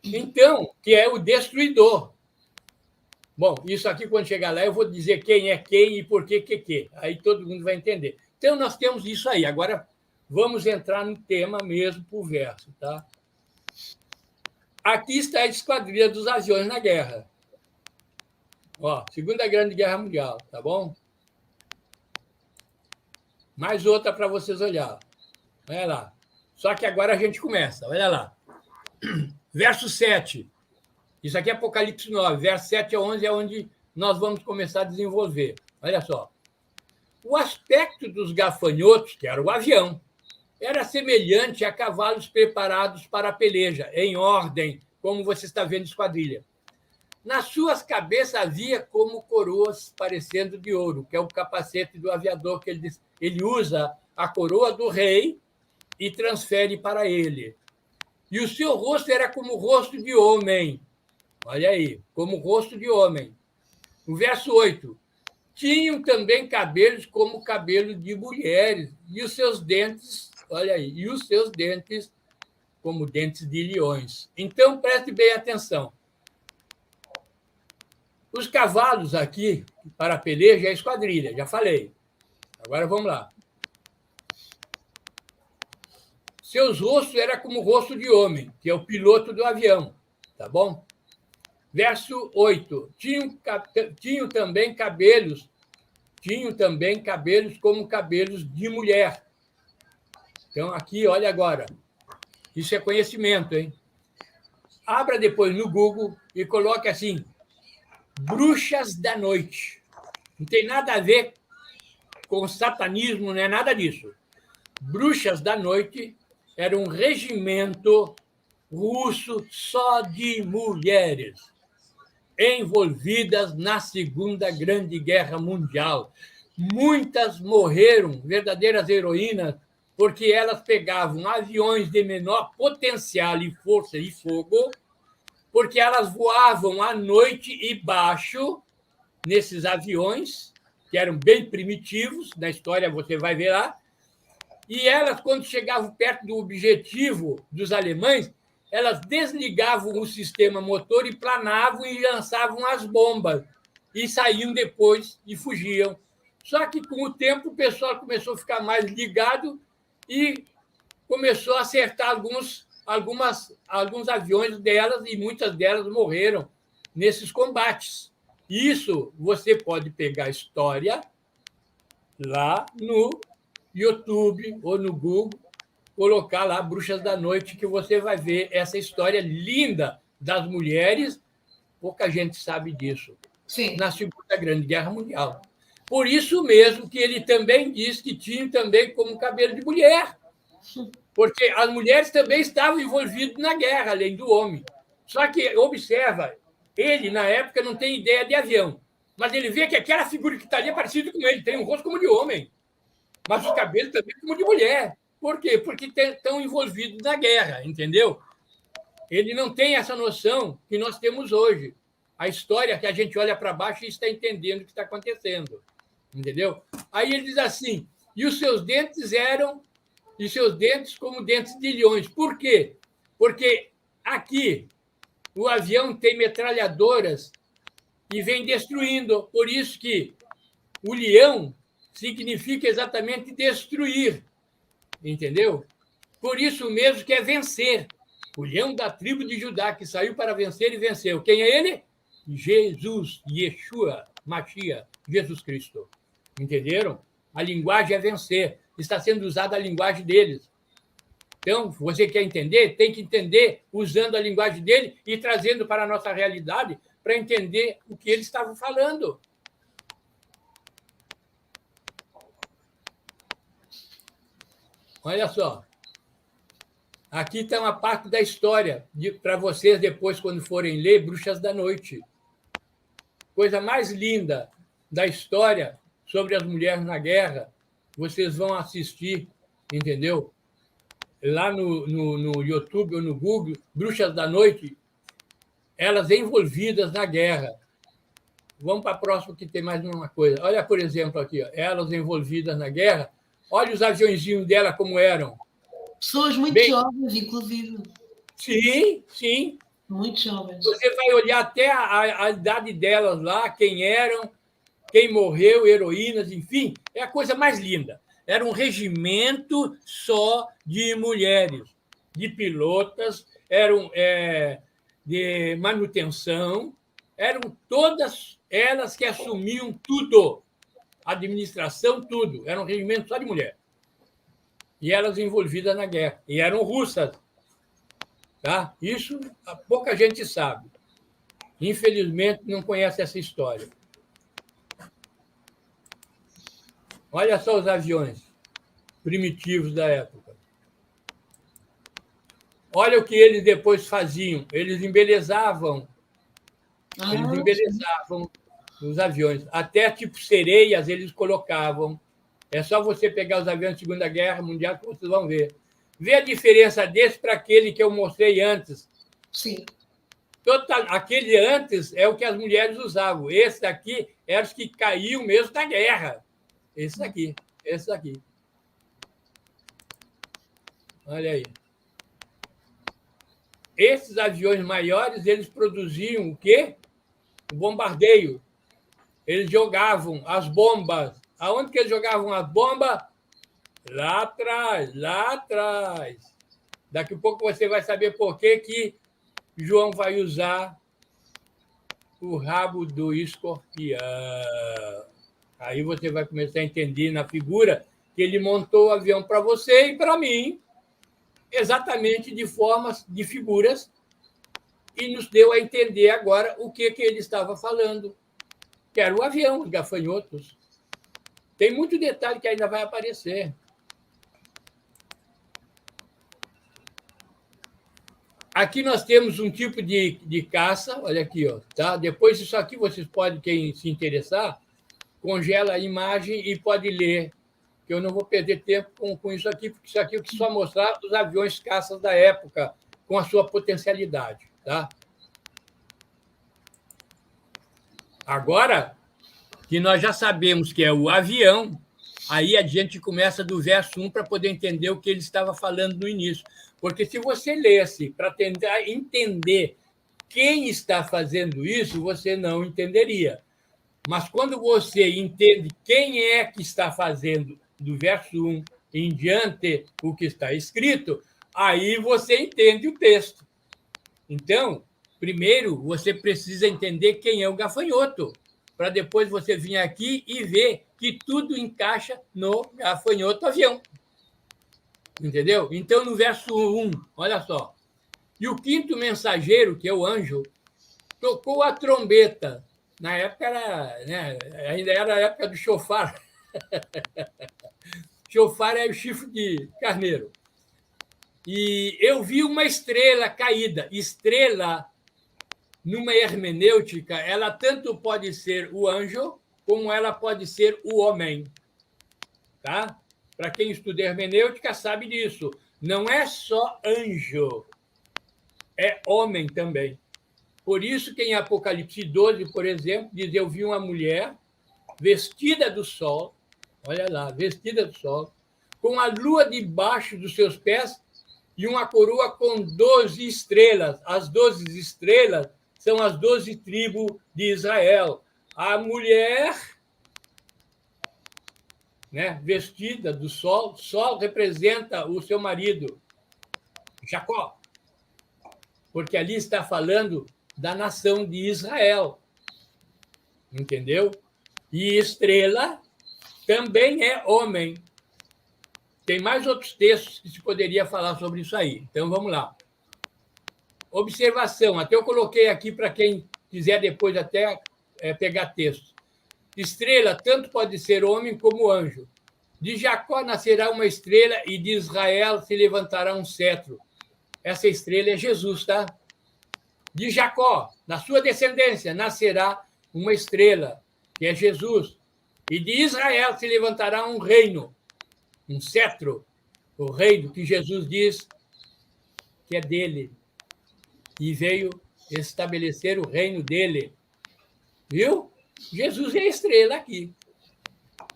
Então, que é o destruidor. Bom, isso aqui, quando chegar lá, eu vou dizer quem é quem e por que. Aí todo mundo vai entender. Então, nós temos isso aí. Agora, vamos entrar no tema mesmo, por verso, tá? Aqui está a esquadrilha dos aviões na guerra. Ó, Segunda Grande Guerra Mundial, tá bom? Mais outra para vocês olhar. Olha lá. Só que agora a gente começa. Olha lá. Verso 7. Isso aqui é Apocalipse 9. Verso 7 a 11 é onde nós vamos começar a desenvolver. Olha só. O aspecto dos gafanhotos, que era o avião, era semelhante a cavalos preparados para a peleja, em ordem, como você está vendo esquadrilha. Nas suas cabeças havia como coroas parecendo de ouro, que é o capacete do aviador, que ele usa a coroa do rei e transfere para ele. E o seu rosto era como o rosto de homem. Olha aí, como o rosto de homem. No verso 8. Tinham também cabelos como cabelo de mulheres, e os seus dentes, olha aí, e os seus dentes como dentes de leões. Então, preste bem atenção. Os cavalos aqui, para a peleja, é a esquadrilha, já falei. Agora vamos lá. Seus rostos eram como o rosto de homem, que é o piloto do avião, tá bom? Verso 8. Tinham também cabelos como cabelos de mulher. Então, aqui, olha agora. Isso é conhecimento, hein? Abra depois no Google e coloque assim, Bruxas da Noite. Não tem nada a ver com satanismo, não é nada disso. Bruxas da Noite era um regimento russo só de mulheres envolvidas na Segunda Grande Guerra Mundial. Muitas morreram, verdadeiras heroínas, porque elas pegavam aviões de menor potencial e força e fogo, porque elas voavam à noite e baixo nesses aviões, que eram bem primitivos, na história você vai ver lá, e elas, quando chegavam perto do objetivo dos alemães, elas desligavam o sistema motor e planavam e lançavam as bombas, e saíam depois e fugiam. Só que, com o tempo, o pessoal começou a ficar mais ligado e começou a acertar alguns aviões delas, e muitas delas morreram nesses combates. Isso você pode pegar a história lá no YouTube ou no Google, colocar lá Bruxas da Noite, que você vai ver essa história linda das mulheres. Pouca gente sabe disso. Sim. Na Segunda Grande Guerra Mundial. Por isso mesmo que ele também diz que tinha também como cabelo de mulher, porque as mulheres também estavam envolvidas na guerra, além do homem. Só que, observa, ele, na época, não tem ideia de avião, mas ele vê que aquela figura que está ali é parecida com ele, tem um rosto como de homem, mas os cabelos também como de mulher. Por quê? Porque estão envolvidos na guerra, entendeu? Ele não tem essa noção que nós temos hoje. A história que a gente olha para baixo e está entendendo o que está acontecendo. Entendeu? Aí ele diz assim, e os seus dentes como dentes de leões. Por quê? Porque aqui o avião tem metralhadoras e vem destruindo. Por isso que o leão significa exatamente destruir. Entendeu? Por isso mesmo que é vencer. O leão da tribo de Judá, que saiu para vencer e venceu. Quem é ele? Jesus, Yeshua, Mashiach, Jesus Cristo. Entenderam? A linguagem é vencer. Está sendo usada a linguagem deles. Então, você quer entender? Tem que entender usando a linguagem dele e trazendo para a nossa realidade para entender o que eles estavam falando. Olha só. Aqui está uma parte da história para vocês depois, quando forem ler Bruxas da Noite. Coisa mais linda da história sobre as mulheres na guerra, vocês vão assistir, entendeu? Lá no YouTube ou no Google, Bruxas da Noite, elas envolvidas na guerra. Vamos para a próxima, que tem mais uma coisa. Olha, por exemplo, aqui, ó, elas envolvidas na guerra. Olha os aviõezinhos dela como eram. Pessoas muito jovens, inclusive. Sim, sim. Muito jovens. Você vai olhar até a idade delas lá, quem eram, quem morreu, heroínas, enfim, é a coisa mais linda. Era um regimento só de mulheres, de pilotas, eram de manutenção, eram todas elas que assumiam tudo, administração, tudo. Era um regimento só de mulher. E elas envolvidas na guerra. E eram russas. Tá? Isso pouca gente sabe. Infelizmente, não conhece essa história. Olha só os aviões primitivos da época. Olha o que eles depois faziam. Eles embelezavam. Eles embelezavam os aviões. Até tipo sereias eles colocavam. É só você pegar os aviões da Segunda Guerra Mundial que vocês vão ver. Vê a diferença desse para aquele que eu mostrei antes. Sim. Aquele antes é o que as mulheres usavam. Esse daqui eram os que caíam mesmo da guerra. Esse daqui. Olha aí. Esses aviões maiores, eles produziam o quê? O bombardeio. Eles jogavam as bombas. Aonde que eles jogavam as bombas? Lá atrás. Daqui a pouco você vai saber por que João vai usar o rabo do escorpião. Aí você vai começar a entender na figura que ele montou o avião para você e para mim. exatamente de formas, de figuras, e nos deu a entender agora o que ele estava falando, que era o avião, os gafanhotos. Tem muito detalhe que ainda vai aparecer. Aqui nós temos um tipo de caça, olha aqui, ó, tá? Depois disso aqui, vocês podem, quem se interessar, congela a imagem e pode ler, que eu não vou perder tempo com isso aqui, porque isso aqui eu quis só mostrar os aviões caças da época, com a sua potencialidade, tá? Agora que nós já sabemos que é o avião, aí a gente começa do verso 1 para poder entender o que ele estava falando no início. Porque se você lesse para tentar entender quem está fazendo isso, você não entenderia. Mas quando você entende quem é que está fazendo, do verso 1 em diante, o que está escrito, aí você entende o texto. Então, primeiro, você precisa entender quem é o gafanhoto, para depois você vir aqui e ver que tudo encaixa no gafanhoto avião. Entendeu? Então, no verso 1, olha só. E o quinto mensageiro, que é o anjo, tocou a trombeta. Na época ainda era a época do chofar. Chofar é o chifre de carneiro. E eu vi uma estrela caída. Estrela, numa hermenêutica, ela tanto pode ser o anjo, como ela pode ser o homem. Tá? Para quem estuda hermenêutica, sabe disso. Não é só anjo, é homem também. Por isso que em Apocalipse 12, por exemplo, diz: eu vi uma mulher vestida do sol, olha lá, vestida do sol, com a lua debaixo dos seus pés e uma coroa com 12 estrelas. As 12 estrelas são as 12 tribos de Israel. A mulher, né, vestida do sol, sol representa o seu marido, Jacó, porque ali está falando da nação de Israel. Entendeu? E estrela também é homem. Tem mais outros textos que se poderia falar sobre isso aí. Então, vamos lá. Observação. Até eu coloquei aqui para quem quiser depois até pegar texto. Estrela tanto pode ser homem como anjo. De Jacó nascerá uma estrela e de Israel se levantará um cetro. Essa estrela é Jesus, tá? De Jacó, na sua descendência, nascerá uma estrela, que é Jesus. E de Israel se levantará um reino, um cetro, o reino que Jesus diz que é dele. E veio estabelecer o reino dele. Viu? Jesus é a estrela aqui.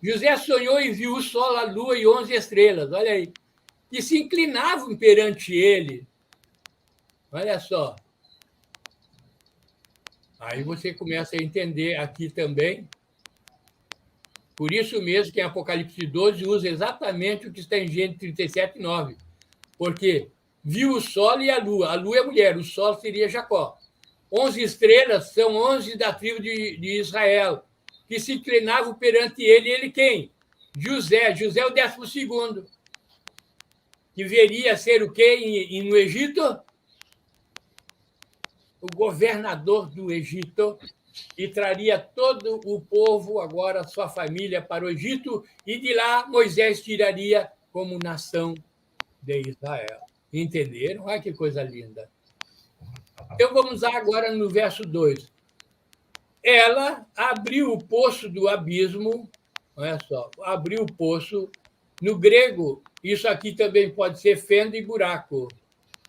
José sonhou e viu o sol, a lua e 11 estrelas, olha aí, que se inclinavam perante ele. Olha só. Aí você começa a entender aqui também. Por isso mesmo que em Apocalipse 12 usa exatamente o que está em Gênesis 37, 9. Porque viu o sol e a lua. A lua é mulher, o sol seria Jacó. 11 estrelas são 11 da tribo de Israel, que se inclinavam perante ele. E ele quem? José. José é o 12º. Que viria a ser o quê no Egito? O governador do Egito, e traria todo o povo, agora sua família, para o Egito, e de lá Moisés tiraria como nação de Israel. Entenderam? Olha que coisa linda. Então vamos lá agora no verso 2. Ela abriu o poço do abismo, olha só, abriu o poço. No grego, isso aqui também pode ser fenda e buraco,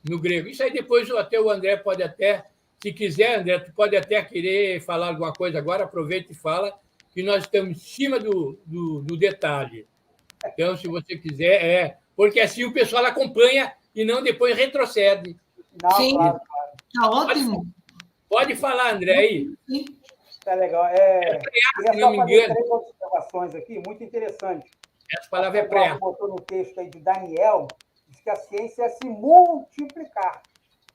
no grego. Isso aí depois até o André pode até, se quiser, André, tu pode até querer falar alguma coisa agora, aproveita e fala, que nós estamos em cima do detalhe. Então, se você quiser, porque assim o pessoal acompanha e não depois retrocede. Não, sim, claro. Está ótimo. Pode falar, André, aí. Sim. Tá legal. Queria só fazer 3 observações aqui, muito interessantes. Essa palavra é pré. Botou no texto aí de Daniel, diz que a ciência é se multiplicar.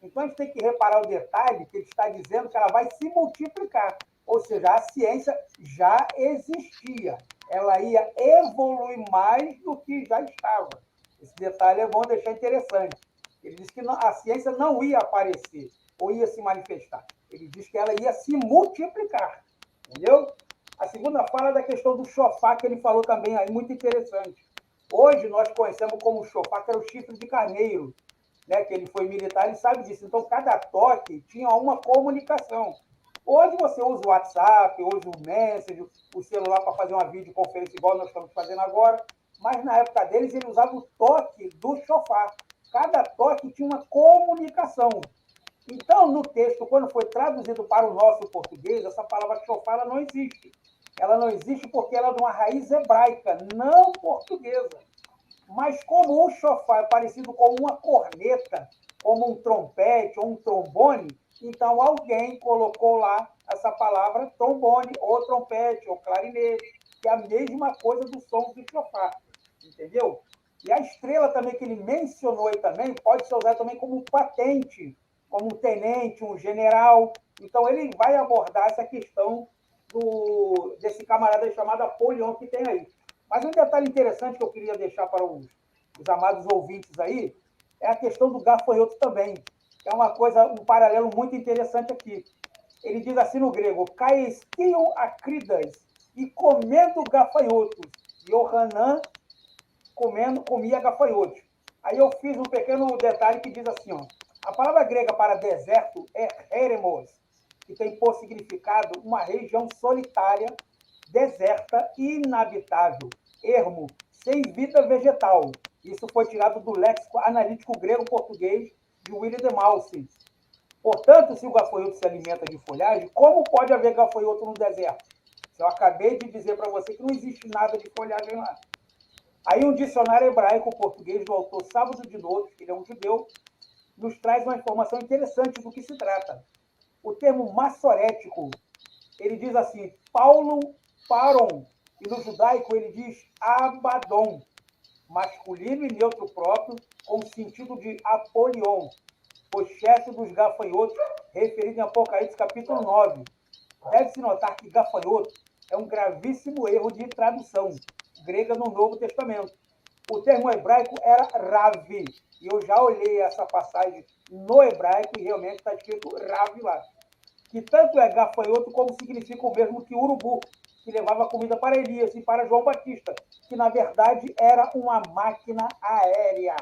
Então, a gente tem que reparar o detalhe que ele está dizendo que ela vai se multiplicar. Ou seja, a ciência já existia. Ela ia evoluir mais do que já estava. Esse detalhe é bom deixar interessante. Ele disse que a ciência não ia aparecer ou ia se manifestar. Ele disse que ela ia se multiplicar. Entendeu? A segunda fala é da questão do chofar, que ele falou também aí, muito interessante. Hoje nós conhecemos como chofar, que era o chifre de carneiro, né? Que ele foi militar, ele sabe disso. Então, cada toque tinha uma comunicação. Hoje você usa o WhatsApp, usa o Messenger, o celular para fazer uma videoconferência igual nós estamos fazendo agora, mas na época deles ele usava o toque do chofar. Cada toque tinha uma comunicação. Então, no texto, quando foi traduzido para o nosso português, essa palavra chofar ela não existe. Ela não existe porque ela é de uma raiz hebraica, não portuguesa. Mas como o chofar é parecido com uma corneta, como um trompete ou um trombone, então alguém colocou lá essa palavra trombone, ou trompete, ou clarinete, que é a mesma coisa do som do chofar. Entendeu? E a estrela também que ele mencionou aí também, pode ser usada também como patente, como um tenente, um general. Então, ele vai abordar essa questão desse camarada chamado Apolion que tem aí. Mas um detalhe interessante que eu queria deixar para os amados ouvintes aí é a questão do gafanhoto também, que é uma coisa, um paralelo muito interessante aqui. Ele diz assim no grego, caestiam acridas, e comendo gafanhotos, Yohanan comia gafanhotos. Aí eu fiz um pequeno detalhe que diz assim, ó, a palavra grega para deserto é eremos, que tem por significado uma região solitária, deserta e inabitável. Ermo, sem vida vegetal. Isso foi tirado do léxico analítico grego-português de William de Maussy. Portanto, se o gafanhoto se alimenta de folhagem, como pode haver gafanhoto no deserto? Eu acabei de dizer para você que não existe nada de folhagem lá. Aí um dicionário hebraico-português do autor Sábado de Novo, que ele é um judeu, nos traz uma informação interessante do que se trata. O termo massorético, ele diz assim, Paulo paron, e no judaico ele diz Abaddon, masculino e neutro próprio, com o sentido de Apolion, o chefe dos gafanhotos, referido em Apocalipse capítulo 9. Deve-se notar que gafanhoto é um gravíssimo erro de tradução grega no Novo Testamento. O termo hebraico era Ravi, e eu já olhei essa passagem no hebraico e realmente está escrito Ravi lá, que tanto é gafanhoto como significa o mesmo que urubu, que levava comida para Elias e para João Batista, que na verdade era uma máquina aérea.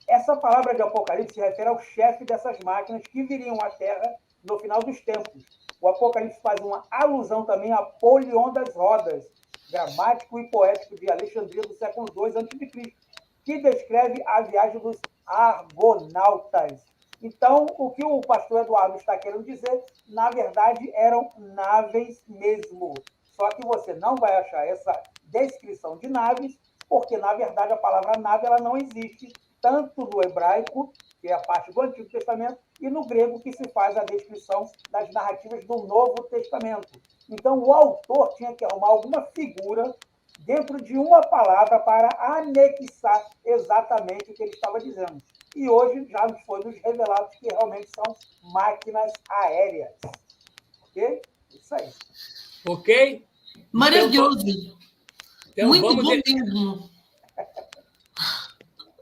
Essa palavra de Apocalipse se refere ao chefe dessas máquinas que viriam à Terra no final dos tempos. O Apocalipse faz uma alusão também a Polion das Rodas, gramático e poético de Alexandria do século II a.C., que descreve a viagem dos argonautas. Então, o que o pastor Eduardo está querendo dizer, na verdade, eram naves mesmo. Só que você não vai achar essa descrição de naves, porque, na verdade, a palavra nave ela não existe, tanto no hebraico, que é a parte do Antigo Testamento, e no grego, que se faz a descrição das narrativas do Novo Testamento. Então, o autor tinha que arrumar alguma figura dentro de uma palavra para anexar exatamente o que ele estava dizendo. E hoje já foi nos revelado que realmente são máquinas aéreas. Ok? Isso aí. Ok? Maravilhoso. Então, muito vamos bom mesmo.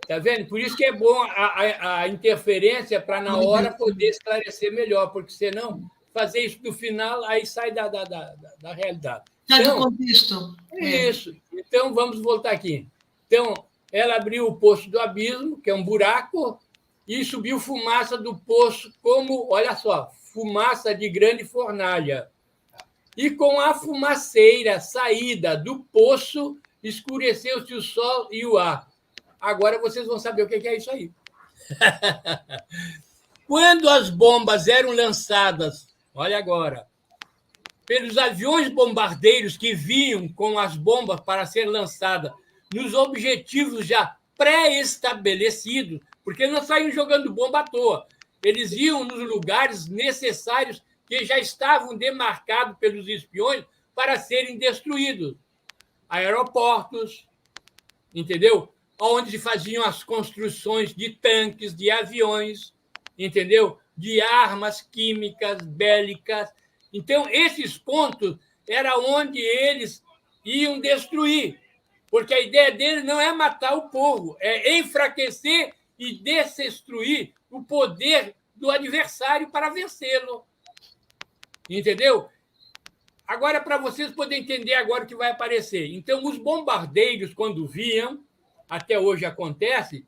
Tá vendo? Por isso que é bom a interferência para, na hora, poder esclarecer melhor, porque senão fazer isso no final, aí sai da realidade. Sai do contexto. Isso. Então, vamos voltar aqui. Então, ela abriu o poço do abismo, que é um buraco, e subiu fumaça do poço como, olha só, fumaça de grande fornalha. E com a fumaceira saída do poço, escureceu-se o sol e o ar. Agora vocês vão saber o que é isso aí. Quando as bombas eram lançadas, olha agora, pelos aviões bombardeiros que vinham com as bombas para ser lançadas nos objetivos já pré-estabelecidos, porque não saíam jogando bomba à toa, eles iam nos lugares necessários que já estavam demarcados pelos espiões para serem destruídos. Aeroportos, entendeu? Onde se faziam as construções de tanques, de aviões, entendeu? De armas químicas, bélicas. Então, esses pontos era onde eles iam destruir, porque a ideia deles não é matar o povo, é enfraquecer e destruir o poder do adversário para vencê-lo. Entendeu? Agora, para vocês poderem entender agora o que vai aparecer. Então, os bombardeiros, quando viam, até hoje acontece,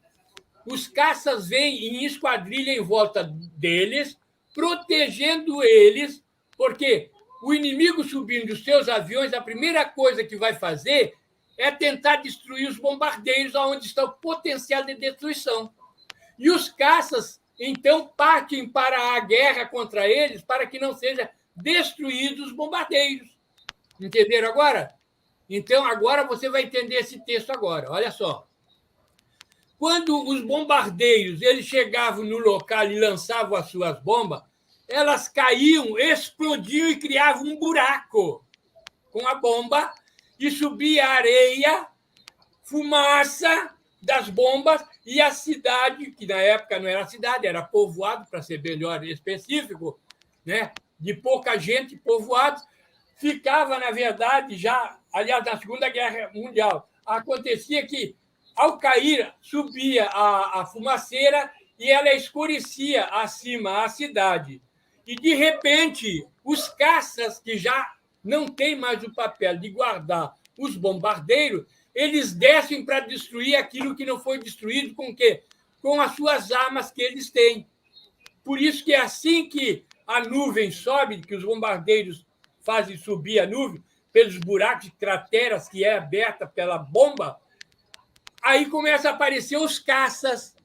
os caças vêm em esquadrilha em volta deles, protegendo eles, porque o inimigo subindo dos seus aviões, a primeira coisa que vai fazer é tentar destruir os bombardeiros onde está o potencial de destruição. E os caças, então, partem para a guerra contra eles para que não sejam destruídos os bombardeiros. Entenderam agora? Então, agora você vai entender esse texto agora. Olha só. Quando os bombardeiros eles chegavam no local e lançavam as suas bombas, elas caíam, explodiam e criavam um buraco com a bomba e subia areia, fumaça das bombas e a cidade, que na época não era cidade, era povoado, para ser melhor específico, né? De pouca gente, povoados, ficava, na verdade, já, aliás, na Segunda Guerra Mundial, acontecia que, ao cair, subia a fumaceira e ela escurecia acima a cidade. E, de repente, os caças, que já não têm mais o papel de guardar os bombardeiros, eles descem para destruir aquilo que não foi destruído com o quê? Com as suas armas que eles têm. Por isso que é assim que a nuvem sobe, que os bombardeiros fazem subir a nuvem, pelos buracos de crateras que é aberta pela bomba, aí começa a aparecer os caças.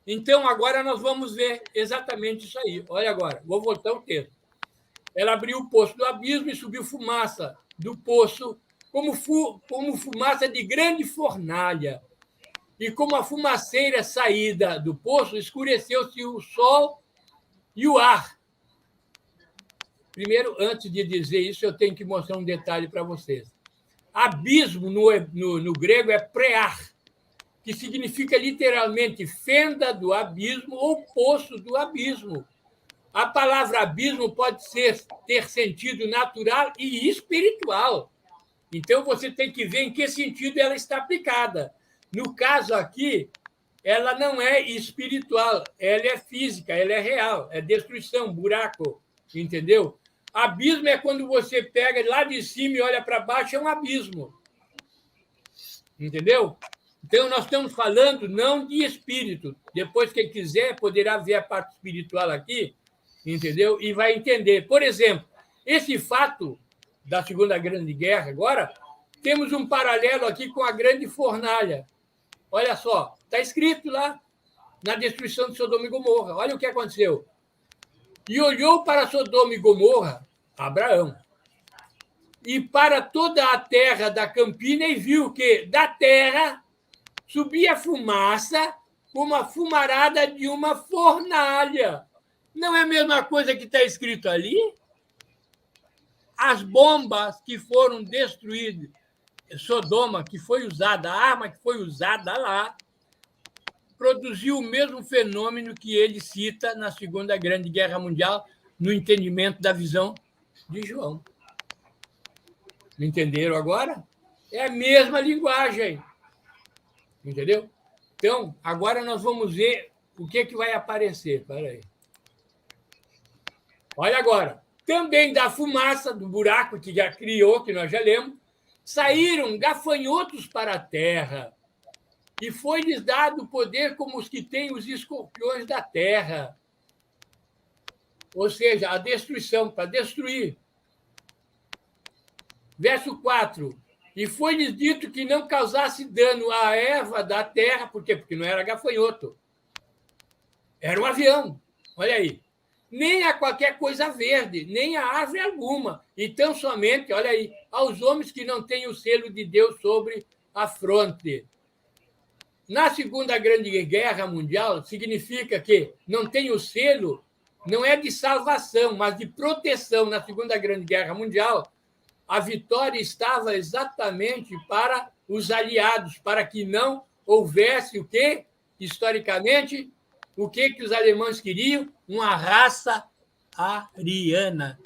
Então, agora nós vamos ver exatamente isso aí. Olha agora, vou voltar o texto. Ela abriu o poço do abismo e subiu fumaça do poço, como fumaça de grande fornalha. E como a fumaceira saída do poço, escureceu-se o sol e o ar. Primeiro, antes de dizer isso, eu tenho que mostrar um detalhe para vocês. Abismo, no grego, é prear, que significa literalmente fenda do abismo ou poço do abismo. A palavra abismo pode ter sentido natural e espiritual. Então, você tem que ver em que sentido ela está aplicada. No caso aqui, ela não é espiritual, ela é física, ela é real, é destruição, buraco, entendeu? Abismo é quando você pega lá de cima e olha para baixo, é um abismo. Entendeu? Então, nós estamos falando não de espírito. Depois, quem quiser, poderá ver a parte espiritual aqui, entendeu? E vai entender. Por exemplo, esse fato da Segunda Grande Guerra, agora, temos um paralelo aqui com a Grande Fornalha. Olha só, está escrito lá na destruição de Sodoma e Gomorra. Olha o que aconteceu. E olhou para Sodoma e Gomorra, Abraão, e para toda a terra da campina e viu que da terra subia fumaça como a fumarada de uma fornalha. Não é a mesma coisa que está escrito ali? As bombas que foram destruídas, Sodoma, que foi usada, a arma que foi usada lá, produziu o mesmo fenômeno que ele cita na Segunda Grande Guerra Mundial, no entendimento da visão de João. Entenderam agora? É a mesma linguagem. Entendeu? Então, agora nós vamos ver o que vai aparecer. Espera aí. Olha agora. Também da fumaça, do buraco que já criou, que nós já lemos, saíram gafanhotos para a terra, e foi-lhes dado poder como os que têm os escorpiões da terra. Ou seja, a destruição, para destruir. Verso 4. E foi-lhes dito que não causasse dano à erva da terra, por quê? Porque não era gafanhoto. Era um avião. Olha aí. Nem a qualquer coisa verde, nem a árvore alguma. E tão somente, olha aí, aos homens que não têm o selo de Deus sobre a fronte. Na Segunda Grande Guerra Mundial, significa que não tem o selo, não é de salvação, mas de proteção. Na Segunda Grande Guerra Mundial, a vitória estava exatamente para os aliados, para que não houvesse o quê? Historicamente, o que os alemães queriam? Uma raça ariana,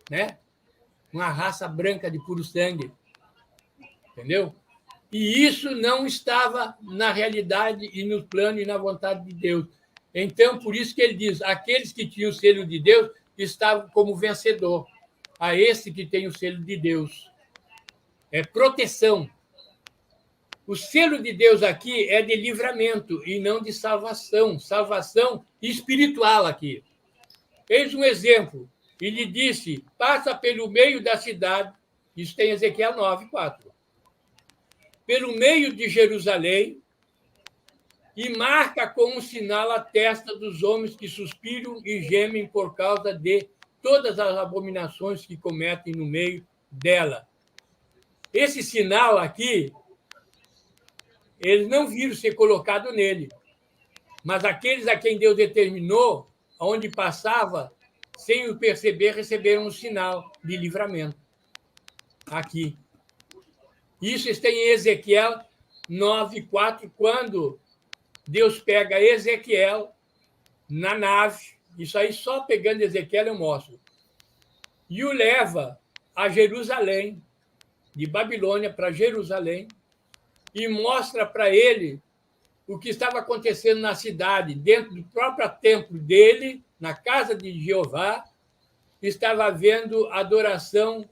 né? Uma raça branca de puro sangue. Entendeu? E isso não estava na realidade e no plano e na vontade de Deus. Então, por isso que ele diz, aqueles que tinham o selo de Deus estavam como vencedor. A esse que tem o selo de Deus. É proteção. O selo de Deus aqui é de livramento e não de salvação. Salvação espiritual aqui. Eis um exemplo. Ele disse, passa pelo meio da cidade, isso tem Ezequiel 9:4. Pelo meio de Jerusalém e marca com um sinal a testa dos homens que suspiram e gemem por causa de todas as abominações que cometem no meio dela. Esse sinal aqui, eles não viram ser colocado nele, mas aqueles a quem Deus determinou, onde passava, sem o perceber, receberam um sinal de livramento. Aqui. Isso está em Ezequiel 9:4, quando Deus pega Ezequiel na nave, isso aí só pegando Ezequiel eu mostro, e o leva a Jerusalém, de Babilônia para Jerusalém, e mostra para ele o que estava acontecendo na cidade, dentro do próprio templo dele, na casa de Jeová, estava havendo adoração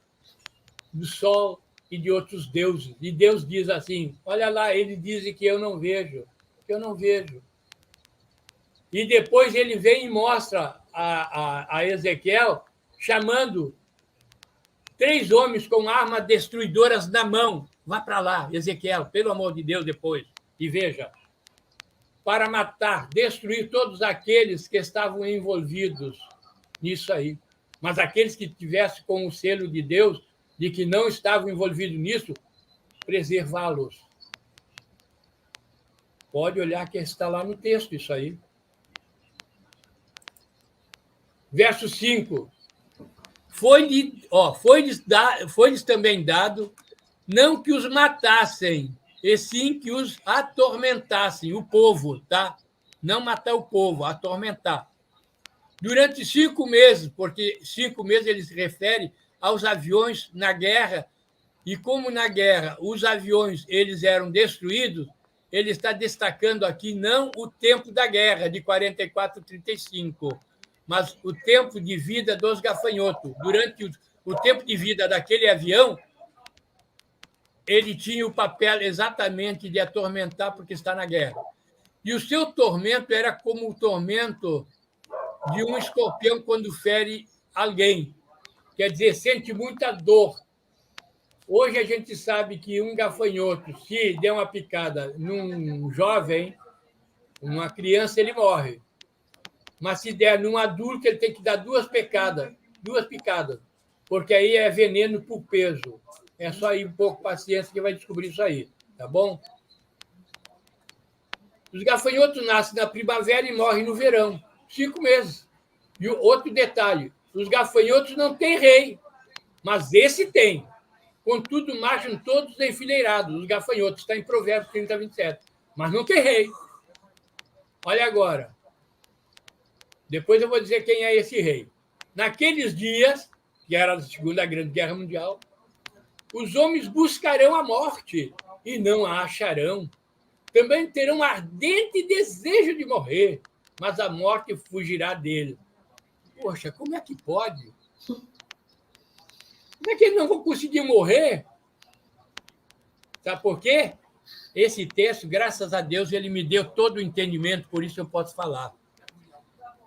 do sol e de outros deuses. E Deus diz assim, olha lá, ele diz que eu não vejo, que eu não vejo. E depois ele vem e mostra a Ezequiel chamando 3 homens com armas destruidoras na mão. Vá para lá, Ezequiel, pelo amor de Deus, depois. E veja, para matar, destruir todos aqueles que estavam envolvidos nisso aí. Mas aqueles que tivessem com o selo de Deus, de que não estavam envolvidos nisso, preservá-los. Pode olhar que está lá no texto, isso aí. Verso 5. Foi-lhes também dado, não que os matassem, e sim que os atormentassem, o povo, tá? Não matar o povo, atormentar. Durante 5 meses, porque 5 meses ele se refere aos aviões na guerra, e como na guerra os aviões eles eram destruídos, ele está destacando aqui não o tempo da guerra, de 44 a 35, mas o tempo de vida dos gafanhotos. Durante o tempo de vida daquele avião, ele tinha o papel exatamente de atormentar, porque está na guerra. E o seu tormento era como o tormento de um escorpião quando fere alguém. Quer dizer, sente muita dor. Hoje a gente sabe que um gafanhoto, se der uma picada num jovem, uma criança, ele morre. Mas se der num adulto, ele tem que dar 2 picadas, porque aí é veneno por peso. É só ir um pouco de paciência que vai descobrir isso aí, tá bom? Os gafanhotos nascem na primavera e morrem no verão, 5 meses. E outro detalhe, os gafanhotos não têm rei, mas esse tem. Contudo, marcham todos enfileirados, os gafanhotos, está em Provérbios 30:27, mas não tem rei. Olha agora. Depois eu vou dizer quem é esse rei. Naqueles dias, que era a Segunda Grande Guerra Mundial, os homens buscarão a morte e não a acharão. Também terão ardente desejo de morrer, mas a morte fugirá dele. Poxa, como é que pode? Como é que eles não vão conseguir morrer? Sabe por quê? Esse texto, graças a Deus, ele me deu todo o entendimento, por isso eu posso falar.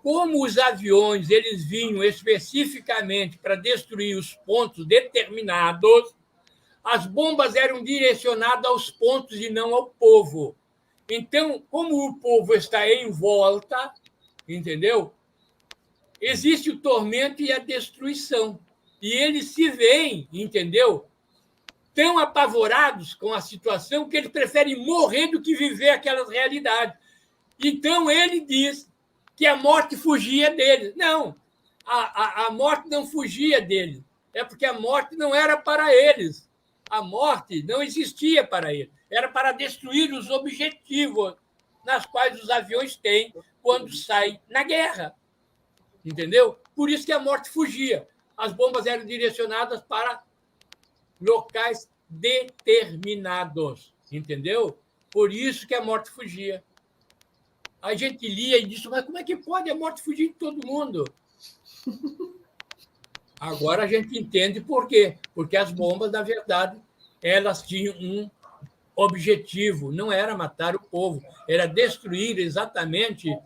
Como os aviões eles vinham especificamente para destruir os pontos determinados, as bombas eram direcionadas aos pontos e não ao povo. Então, como o povo está em volta, entendeu? Existe o tormento e a destruição. E eles se veem, entendeu? Tão apavorados com a situação que eles preferem morrer do que viver aquelas realidades. Então, ele diz que a morte fugia deles. Não, a morte não fugia deles. É porque a morte não era para eles. A morte não existia para eles. Era para destruir os objetivos nas quais os aviões têm quando saem na guerra. Entendeu? Por isso que a morte fugia. As bombas eram direcionadas para locais determinados. entendeu? Por isso que a morte fugia. A gente lia e disse, mas como é que pode a morte fugir de todo mundo? Agora a gente entende por quê. Porque as bombas, na verdade, elas tinham um objetivo, não era matar o povo, era destruir exatamente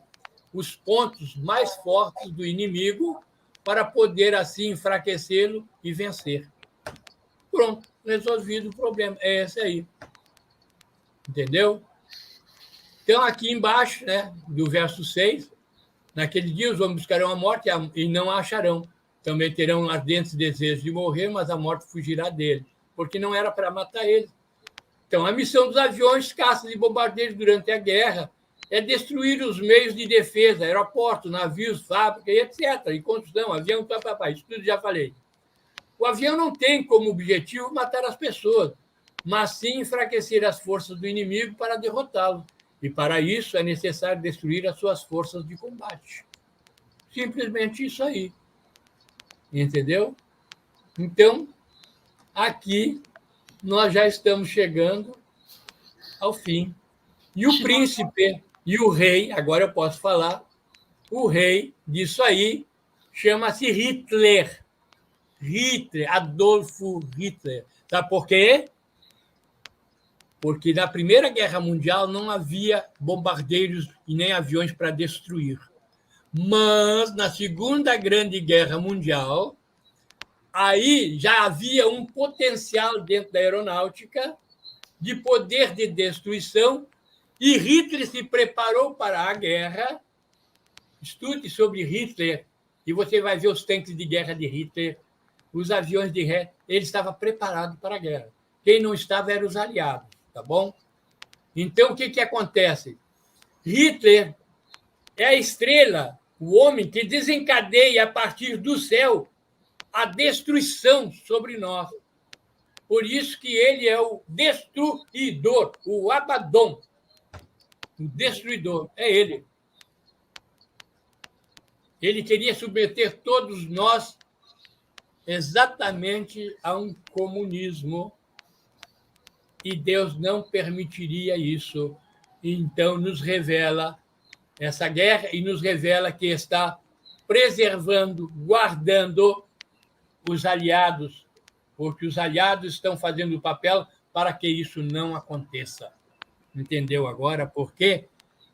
os pontos mais fortes do inimigo para poder, assim, enfraquecê-lo e vencer. Pronto, resolvido o problema. É esse aí. Entendeu? Então, aqui embaixo, né, do verso 6, naquele dia os homens buscarão a morte e não a acharão. Também terão ardentes desejos de morrer, mas a morte fugirá dele, porque não era para matar ele. Então, a missão dos aviões, caças e bombardeiros durante a guerra é destruir os meios de defesa, aeroportos, navios, fábricas, etc. E construção, avião, isso tudo já falei. O avião não tem como objetivo matar as pessoas, mas sim enfraquecer as forças do inimigo para derrotá-lo. E para isso é necessário destruir as suas forças de combate. Simplesmente isso aí. Entendeu? Então, aqui nós já estamos chegando ao fim. E o príncipe e o rei, agora eu posso falar, o rei disso aí chama-se Hitler. Hitler, Adolfo Hitler. Sabe por quê? Porque na Primeira Guerra Mundial não havia bombardeiros e nem aviões para destruir. Mas na Segunda Grande Guerra Mundial, aí já havia um potencial dentro da aeronáutica de poder de destruição e Hitler se preparou para a guerra. Estude sobre Hitler e você vai ver os tanques de guerra de Hitler, os aviões de guerra. Ele estava preparado para a guerra. Quem não estava eram os aliados, tá bom? Então, o que acontece? Hitler é a estrela, o homem que desencadeia a partir do céu a destruição sobre nós. Por isso que ele é o destruidor, o Abaddon. O destruidor, é ele. Ele queria submeter todos nós exatamente a um comunismo e Deus não permitiria isso. Então, nos revela essa guerra e nos revela que está preservando, guardando os aliados, porque os aliados estão fazendo o papel para que isso não aconteça. Entendeu agora por quê?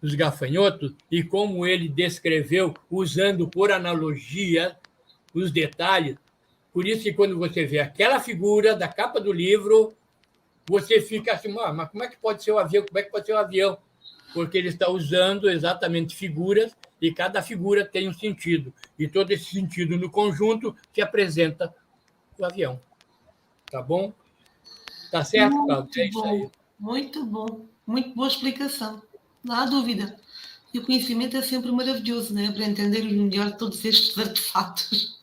Os gafanhotos e como ele descreveu, usando por analogia os detalhes. Por isso que quando você vê aquela figura da capa do livro, você fica assim, mas como é que pode ser o avião? Como é que pode ser o avião? Porque ele está usando exatamente figuras e cada figura tem um sentido. E todo esse sentido no conjunto que apresenta o avião. Tá bom? Tá certo, Cláudio? É isso aí. Muito bom. Muito boa explicação. Não há dúvida. E o conhecimento é sempre maravilhoso, né? Para entendermos melhor todos estes artefatos.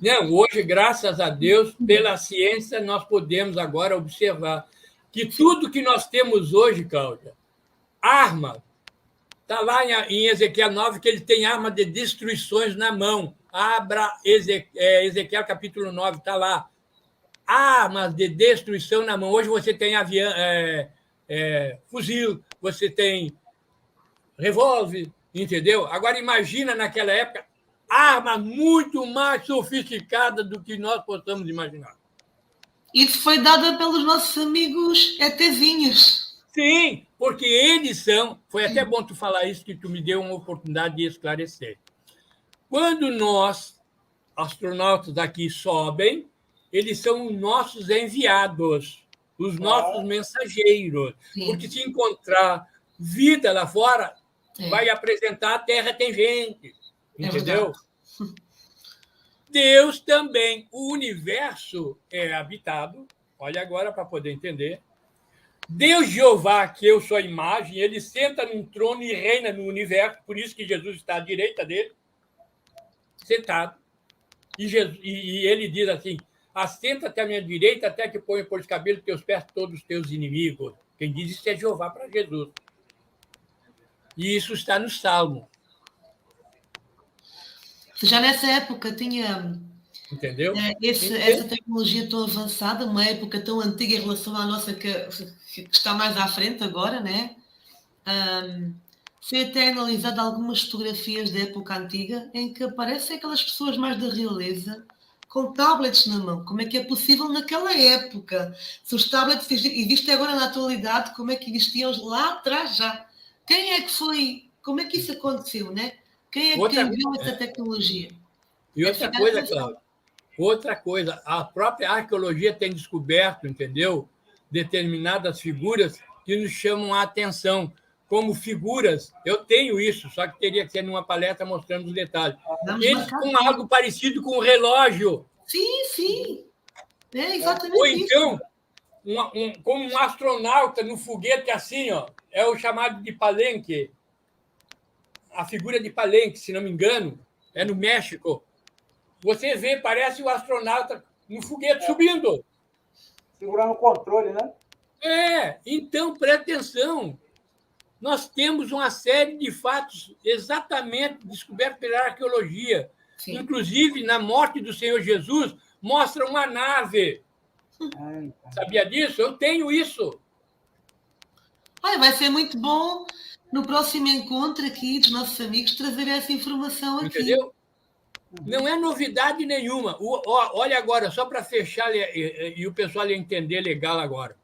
Não, hoje, graças a Deus, pela ciência, nós podemos agora observar que tudo que nós temos hoje, Cláudia, arma, está lá em Ezequiel 9, que ele tem arma de destruições na mão. Abra Ezequiel capítulo 9, está lá. Armas de destruição na mão. Hoje você tem avião, fuzil, você tem revólver, entendeu? Agora imagina naquela época arma muito mais sofisticada do que nós possamos imaginar. Isso foi dada pelos nossos amigos ETzinhos. Sim, porque eles são... Foi até bom tu falar isso, que tu me deu uma oportunidade de esclarecer. Quando nós, astronautas daqui, sobem, eles são os nossos enviados, os nossos mensageiros. Sim. Porque se encontrar vida lá fora, vai apresentar a Terra tem gente. Entendeu? Deus também. O universo é habitado. Olha agora para poder entender. Deus Jeová, que eu sou a imagem, ele senta num trono e reina no universo. Por isso que Jesus está à direita dele, sentado. E ele diz assim, assenta-te à minha direita até que ponha por os cabelos teus pés todos os teus inimigos. Quem diz isso é Jeová para Jesus. E isso está no Salmo. Já nessa época tinha Entendeu? Essa tecnologia tão avançada, uma época tão antiga em relação à nossa que está mais à frente agora, né? Foi até analisado algumas fotografias da época antiga em que aparecem aquelas pessoas mais da realeza com tablets na mão. Como é que é possível naquela época? Se os tablets existem agora na atualidade, como é que existiam lá atrás já? Quem é que foi? Como é que isso aconteceu, né? Quem é que viu essa tecnologia? E outra coisa, Cláudio, outra coisa, a própria arqueologia tem descoberto, entendeu? Determinadas figuras que nos chamam a atenção, como figuras. Eu tenho isso, só que teria que ser numa palestra mostrando os detalhes. Eles com algo parecido com um relógio. Sim. É exatamente Ou então, isso. como um astronauta no foguete assim, ó, é o chamado de palenque. A figura de palenque, se não me engano, é no México. Você vê, parece o astronauta no foguete subindo. Segurando o controle, né? Então, presta atenção. Nós temos uma série de fatos exatamente descobertos pela arqueologia. Sim. Inclusive, na morte do Senhor Jesus, mostra uma nave. Sabia disso? Eu tenho isso. Vai ser muito bom no próximo encontro aqui dos nossos amigos trazer essa informação aqui. Entendeu? Não é novidade nenhuma. Olha agora, só para fechar e o pessoal entender legal agora.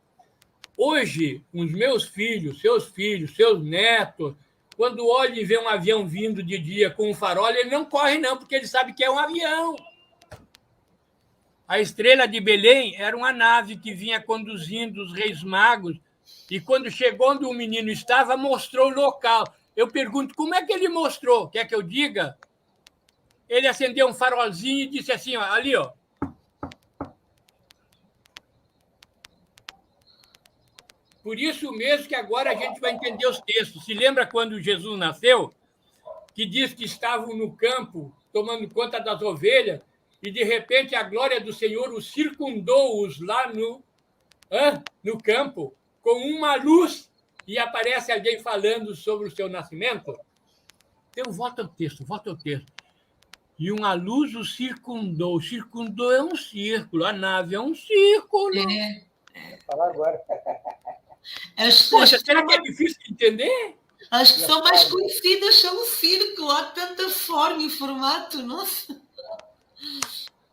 Hoje, os meus filhos, seus netos, quando olham e vê um avião vindo de dia com um farol, ele não corre não, porque ele sabe que é um avião. A estrela de Belém era uma nave que vinha conduzindo os reis magos e quando chegou onde o menino estava, mostrou o local. Eu pergunto, como é que ele mostrou? Quer que eu diga? Ele acendeu um farolzinho e disse assim, ó, ali, ó. Por isso mesmo que agora a gente vai entender os textos. Se lembra quando Jesus nasceu, que diz que estavam no campo, tomando conta das ovelhas, e de repente a glória do Senhor os circundou-os lá no campo, com uma luz, e aparece alguém falando sobre o seu nascimento? Então, volta ao texto. E uma luz o circundou. Circundou é um círculo, a nave é um círculo. Falar agora. Poxa, será que é difícil de entender? As que são mais conhecidas são o círculo, há tanta forma e formato, nossa.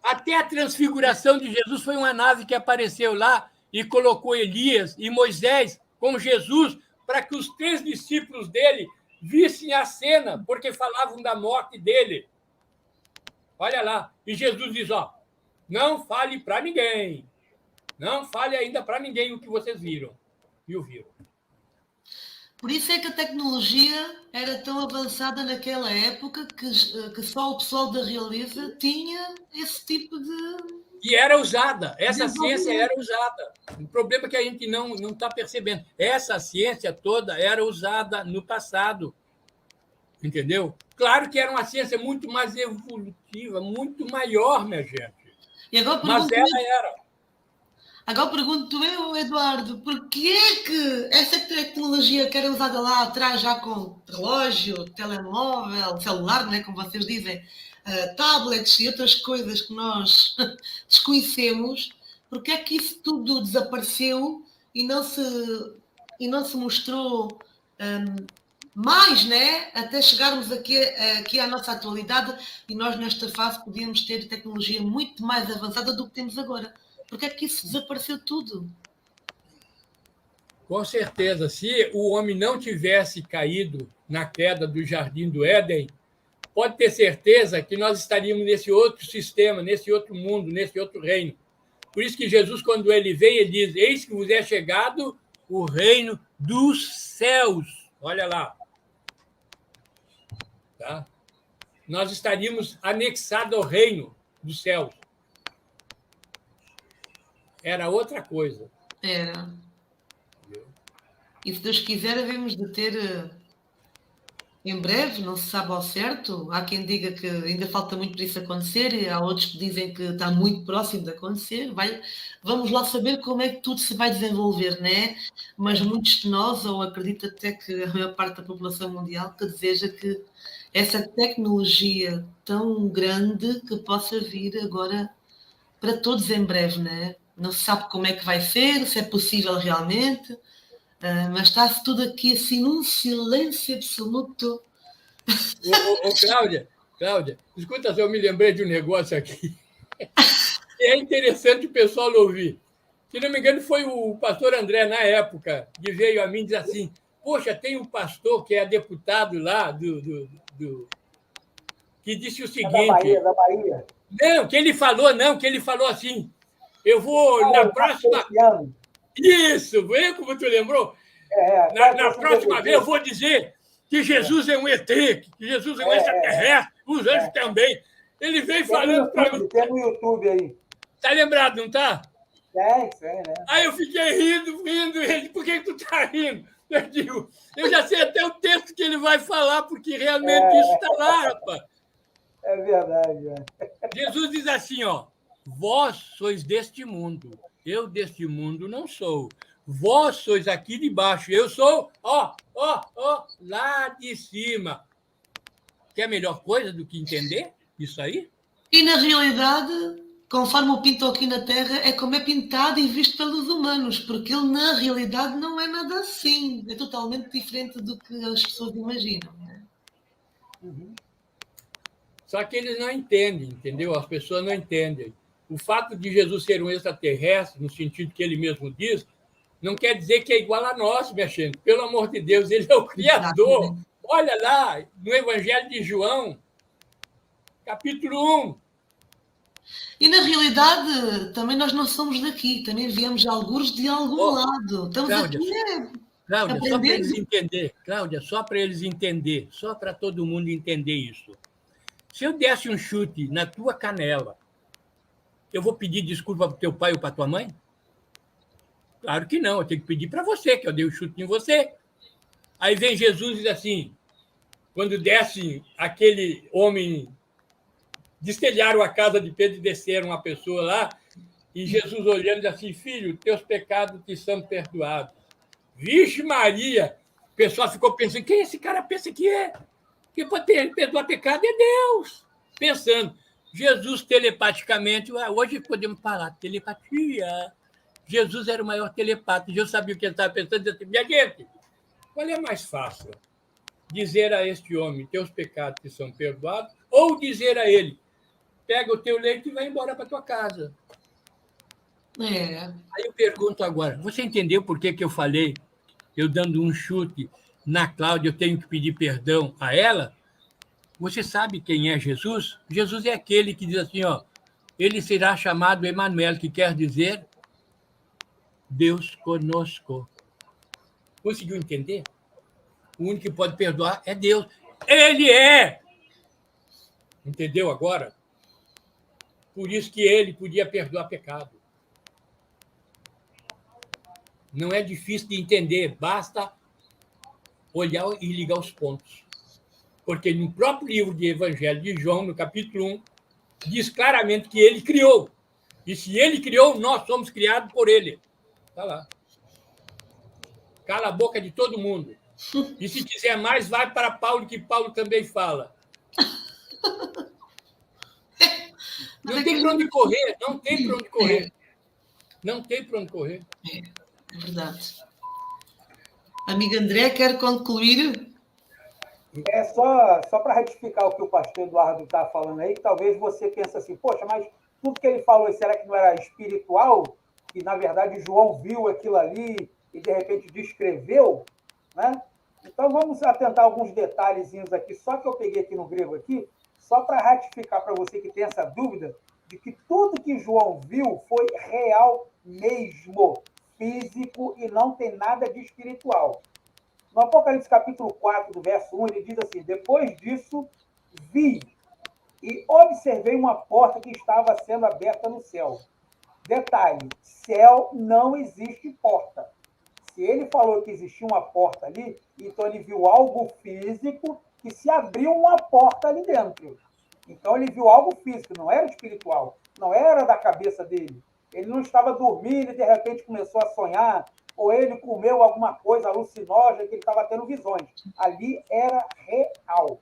Até a transfiguração de Jesus foi uma nave que apareceu lá e colocou Elias e Moisés com Jesus para que os 3 discípulos dele vissem a cena, porque falavam da morte dele. Olha lá. E Jesus diz, ó, não fale para ninguém. Não fale ainda para ninguém o que vocês viram. E ouviram. Por isso é que a tecnologia era tão avançada naquela época que só o pessoal da realeza tinha esse tipo de... E era usada, essa ciência era usada. O problema é que a gente não está percebendo. Essa ciência toda era usada no passado. Entendeu? Claro que era uma ciência muito mais evolutiva, muito maior, minha gente. Mas ela era. Agora pergunto eu, Eduardo, porquê que essa tecnologia que era usada lá atrás, já com relógio, telemóvel, celular, né, como vocês dizem, tablets e outras coisas que nós desconhecemos, porquê é que isso tudo desapareceu e não se mostrou mais, né, até chegarmos aqui à nossa atualidade e nós nesta fase podíamos ter tecnologia muito mais avançada do que temos agora? Porque é que isso desapareceu tudo? Com certeza. Se o homem não tivesse caído na queda do Jardim do Éden, pode ter certeza que nós estaríamos nesse outro sistema, nesse outro mundo, nesse outro reino. Por isso que Jesus, quando ele vem, ele diz, eis que vos é chegado o reino dos céus. Olha lá. Tá? Nós estaríamos anexados ao reino dos céus. Era outra coisa. Era. E se Deus quiser, havemos de ter Em breve, não se sabe ao certo. Há quem diga que ainda falta muito para isso acontecer, e há outros que dizem que está muito próximo de acontecer. Vamos lá saber como é que tudo se vai desenvolver, né? Mas muitos de nós, ou acredito até que a maior parte da população mundial, que deseja que essa tecnologia tão grande que possa vir agora para todos em breve, né? Não se sabe como é que vai ser, se é possível realmente, mas está-se tudo aqui assim num silêncio absoluto. Cláudia, escuta, eu me lembrei de um negócio aqui. É interessante o pessoal ouvir. Se não me engano, foi o pastor André, na época, que veio a mim e disse assim: poxa, tem um pastor que é deputado lá que disse o É da Bahia, seguinte. da Bahia. Não, que ele falou assim: eu vou Ah, na o Marco próxima. Luciano. Isso, vê como tu lembrou? Até Na trouxe um próxima vez eu DVD. vou dizer que Jesus é um ET, que Jesus é um É, extraterrestre, os anjos é. também. Ele veio falando para mim. Tem no YouTube aí. Tá lembrado, não tá? Tem, né? Aí eu fiquei rindo. Ele, por que tu tá rindo? Eu digo, eu já sei até o texto que ele vai falar, porque realmente isso está lá, rapaz. É verdade. Jesus diz assim, ó, vós sois deste mundo, eu deste mundo não sou. Vós sois aqui de baixo, eu sou, lá de cima. Quer melhor coisa do que entender isso aí? E na realidade, conforme o pintou aqui na Terra, é como é pintado e visto pelos humanos, porque ele na realidade não é nada assim. É totalmente diferente do que as pessoas imaginam. Né? Só que eles não entendem, entendeu? As pessoas não entendem. O fato de Jesus ser um extraterrestre, no sentido que ele mesmo diz, não quer dizer que é igual a nós, minha gente. Pelo amor de Deus, ele é o Criador. Exatamente. Olha lá, no Evangelho de João, capítulo 1. E na realidade, também nós não somos daqui, também viemos alguns de algum Oh, lado. Estamos Cláudia, aqui só para eles aprendendo. entender, Cláudia, só para eles entender, só para todo mundo entender isso. Se eu desse um chute na tua canela, eu vou pedir desculpa para o teu pai ou para tua mãe? Claro que não, eu tenho que pedir para você, que eu dei o chute em você. Aí vem Jesus e diz assim, quando desce aquele homem, destelharam a casa de Pedro e desceram uma pessoa lá, e Jesus olhando assim, filho, teus pecados te são perdoados. Vixe Maria! O pessoal ficou pensando, quem esse cara pensa que é? Que para perdoar pecado é Deus. Pensando, Jesus telepaticamente, hoje podemos falar, telepatia. Jesus era o maior telepata, Jesus sabia o que ele estava pensando, disse assim, minha gente, qual é mais fácil? Dizer a este homem, teus pecados te são perdoados, ou dizer a ele, pega o teu leite e vai embora para tua casa. É. Aí eu pergunto agora, você entendeu por que eu falei, eu dando um chute na Cláudia, eu tenho que pedir perdão a ela? Você sabe quem é Jesus? Jesus é aquele que diz assim, ó, ele será chamado Emanuel, que quer dizer Deus conosco. Conseguiu entender? O único que pode perdoar é Deus. Ele é! Entendeu agora? Por isso que ele podia perdoar pecado. Não é difícil de entender, basta olhar e ligar os pontos. Porque no próprio livro de Evangelho de João, no capítulo 1, diz claramente que ele criou. E se ele criou, nós somos criados por ele. Está lá. Cala a boca de todo mundo. E se quiser mais, vai para Paulo, que Paulo também fala. Não tem para onde correr, não tem para onde correr. Não tem para onde correr. É verdade. Amiga André, quer concluir? Só para retificar o que o pastor Eduardo está falando aí, que talvez você pense assim, poxa, mas tudo que ele falou, será que não era espiritual? E, na verdade, João viu aquilo ali e, de repente, descreveu? Né? Então, vamos atentar alguns detalhezinhos aqui, só que eu peguei aqui no grego, aqui, só para ratificar para você que tem essa dúvida de que tudo que João viu foi real mesmo, físico, e não tem nada de espiritual. No Apocalipse capítulo 4, do verso 1, ele diz assim, depois disso, vi e observei uma porta que estava sendo aberta no céu. Detalhe, céu não existe porta. Se ele falou que existia uma porta ali, então ele viu algo físico que se abriu uma porta ali dentro. Então, ele viu algo físico, não era espiritual, não era da cabeça dele. Ele não estava dormindo e, de repente, começou a sonhar, ou ele comeu alguma coisa alucinógena, que ele estava tendo visões. Ali era real.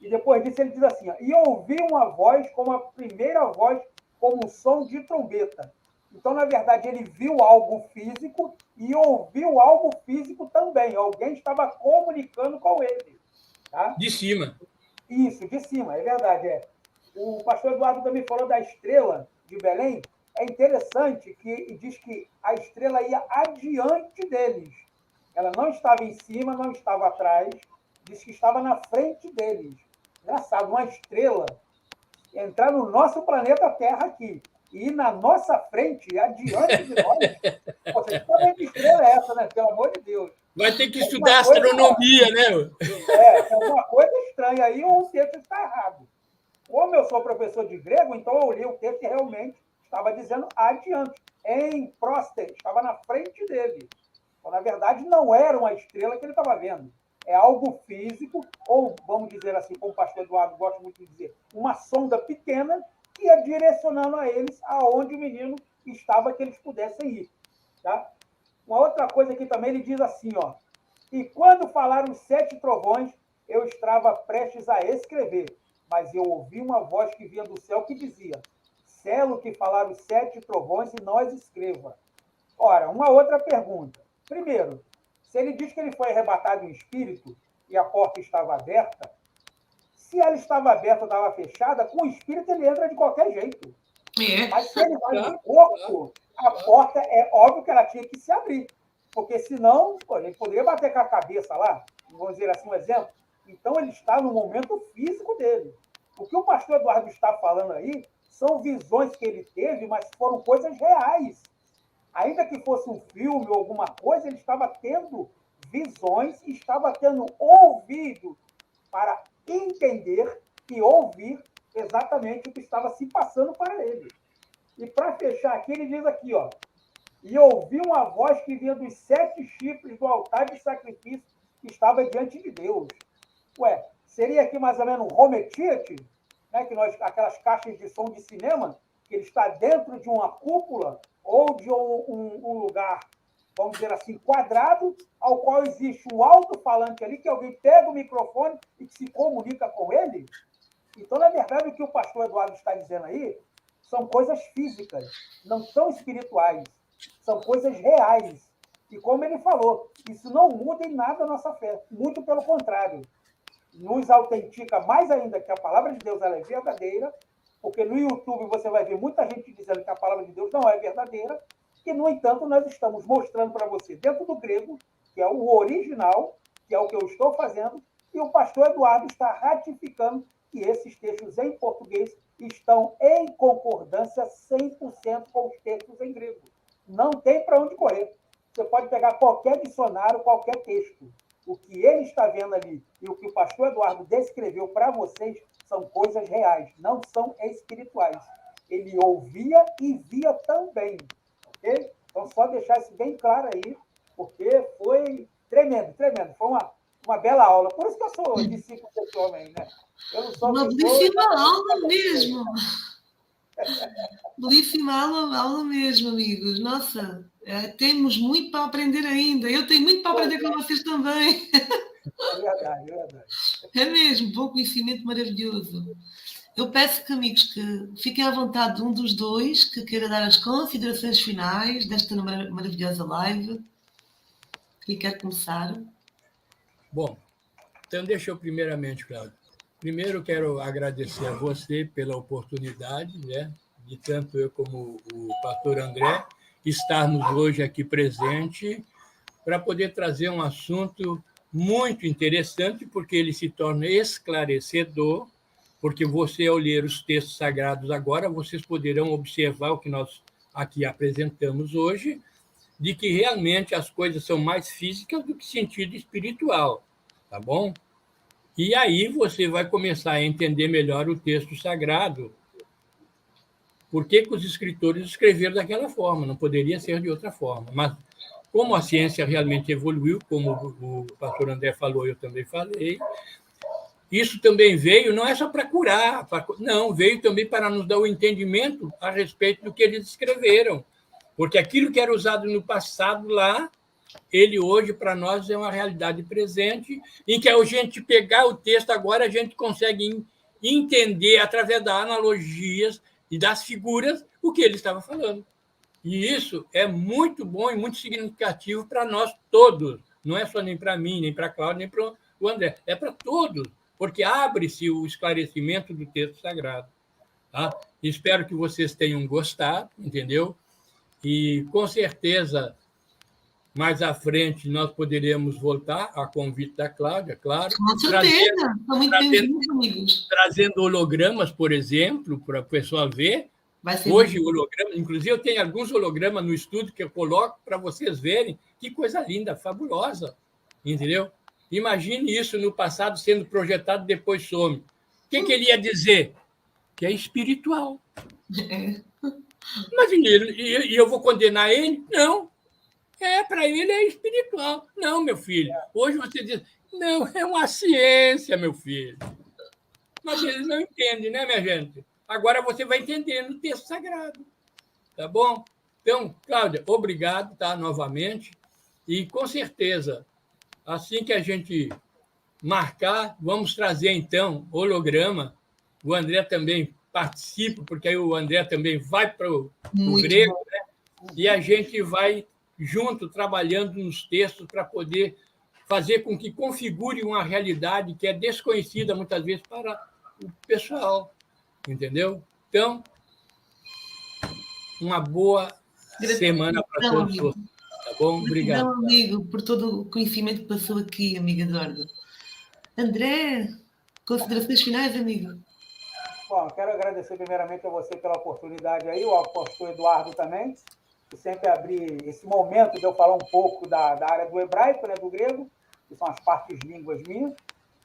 E depois disso ele diz assim, ó, e ouvi uma voz como a primeira voz, como um som de trombeta. Então, na verdade, ele viu algo físico e ouviu algo físico também. Alguém estava comunicando com ele. Tá? De cima. Isso, de cima, é verdade. É. O pastor Eduardo também falou da estrela de Belém. É interessante que diz que a estrela ia adiante deles. Ela não estava em cima, não estava atrás, diz que estava na frente deles. Engraçado, uma estrela entrar no nosso planeta Terra aqui e ir na nossa frente, adiante de nós. Poxa, que tamanho de estrela é essa, né? Pelo amor de Deus. Vai ter que estudar astronomia, né? Tem alguma coisa estranha aí ou o texto está errado. Como eu sou professor de grego, então eu li o texto e realmente estava dizendo adiante, em próster, estava na frente dele. Então, na verdade, não era uma estrela que ele estava vendo. É algo físico, ou vamos dizer assim, como o pastor Eduardo gosta muito de dizer, uma sonda pequena que ia direcionando a eles aonde o menino estava que eles pudessem ir. Tá? Uma outra coisa aqui também, ele diz assim, ó, e quando falaram os 7 trovões, eu estava prestes a escrever, mas eu ouvi uma voz que vinha do céu que dizia, selo que falaram os 7 trovões e nós escreva. Ora, uma outra pergunta. Primeiro, se ele diz que ele foi arrebatado em espírito e a porta estava aberta, se ela estava aberta ou estava fechada, com o espírito ele entra de qualquer jeito. Mas se ele vai no corpo, a porta é óbvio que ela tinha que se abrir. Porque senão, ele poderia bater com a cabeça lá, vamos dizer assim um exemplo. Então ele está no momento físico dele. O que o pastor Eduardo está falando aí são visões que ele teve, mas foram coisas reais. Ainda que fosse um filme ou alguma coisa, ele estava tendo visões, estava tendo ouvido para entender e ouvir exatamente o que estava se passando para ele. E para fechar aqui, ele diz aqui, ó, e ouvi uma voz que vinha dos 7 chifres do altar de sacrifício que estava diante de Deus. Ué, seria aqui mais ou menos um home theater, né, que aquelas caixas de som de cinema, que ele está dentro de uma cúpula ou de um lugar, vamos dizer assim, quadrado, ao qual existe um alto-falante ali, que alguém pega o microfone e que se comunica com ele. Então, na verdade, o que o pastor Eduardo está dizendo aí são coisas físicas, não são espirituais, são coisas reais. E como ele falou, isso não muda em nada a nossa fé, muito pelo contrário. Nos autentica mais ainda que a palavra de Deus ela é verdadeira, porque no YouTube você vai ver muita gente dizendo que a palavra de Deus não é verdadeira, que, no entanto, nós estamos mostrando para você, dentro do grego, que é o original, que é o que eu estou fazendo, e o pastor Eduardo está ratificando que esses textos em português estão em concordância 100% com os textos em grego. Não tem para onde correr. Você pode pegar qualquer dicionário, qualquer texto. O que ele está vendo ali e o que o pastor Eduardo descreveu para vocês são coisas reais, não são espirituais. Ele ouvia e via também. Ok? Então, só deixar isso bem claro aí, porque foi tremendo, tremendo. Foi uma bela aula. Por isso que eu sou discípulo desse homem, né? Eu não sou uma belíssima aula mesmo. Belíssima aula mesmo, amigos. Nossa, temos muito para aprender ainda. Eu tenho muito para aprender com vocês também. É verdade, é verdade. É mesmo, bom conhecimento maravilhoso. Eu peço que, amigos, que fiquem à vontade um dos dois que queira dar as considerações finais desta maravilhosa live. Quem quer começar? Bom, então deixa eu primeiramente, Cláudio. Primeiro quero agradecer a você pela oportunidade, né, de tanto eu como o pastor André estarmos hoje aqui presente para poder trazer um assunto muito interessante, porque ele se torna esclarecedor, porque você, ao ler os textos sagrados agora, vocês poderão observar o que nós aqui apresentamos hoje, de que realmente as coisas são mais físicas do que sentido espiritual, tá bom? E aí você vai começar a entender melhor o texto sagrado. Por que os escritores escreveram daquela forma? Não poderia ser de outra forma. Mas como a ciência realmente evoluiu, como o pastor André falou, eu também falei, isso também veio, não é só para curar, não, veio também para nos dar o entendimento a respeito do que eles escreveram. Porque aquilo que era usado no passado lá, ele hoje, para nós, é uma realidade presente, em que a gente pegar o texto agora, a gente consegue entender, através das analogias e das figuras, o que ele estava falando. E isso é muito bom e muito significativo para nós todos. Não é só nem para mim, nem para a Cláudia, nem para o André. É para todos, porque abre-se o esclarecimento do texto sagrado. Tá? Espero que vocês tenham gostado, entendeu? E, com certeza, mais à frente, nós poderemos voltar a convite da Cláudia, claro. Com certeza. São muito bem-vindos, amigos. Trazendo hologramas, por exemplo, para a pessoa ver. Hoje, holograma, inclusive, eu tenho alguns hologramas no estúdio que eu coloco para vocês verem. Que coisa linda, fabulosa. Entendeu? Imagine isso no passado sendo projetado, depois some. O que ele ia dizer? Que é espiritual. Mas e eu vou condenar ele? Não. Para ele é espiritual. Não, meu filho. Hoje você diz, não, é uma ciência, meu filho. Mas eles não entendem, né, minha gente? Agora você vai entender no texto sagrado. Tá bom? Então, Cláudia, obrigado, tá, novamente. E, com certeza, assim que a gente marcar, vamos trazer, então, holograma. O André também participa, porque aí o André também vai para o grego, né? E a gente vai junto, trabalhando nos textos para poder fazer com que configure uma realidade que é desconhecida, muitas vezes, para o pessoal. Entendeu? Então, uma boa semana para todos vocês. Tá bom? Obrigado. Gratidão, amigo, por todo o conhecimento que passou aqui, amiga Eduardo. André, considerações finais, amigo? Bom, quero agradecer primeiramente a você pela oportunidade aí, o pastor Eduardo também, que sempre abrir esse momento de eu falar um pouco da área do hebraico, né, do grego, que são as partes línguas minhas.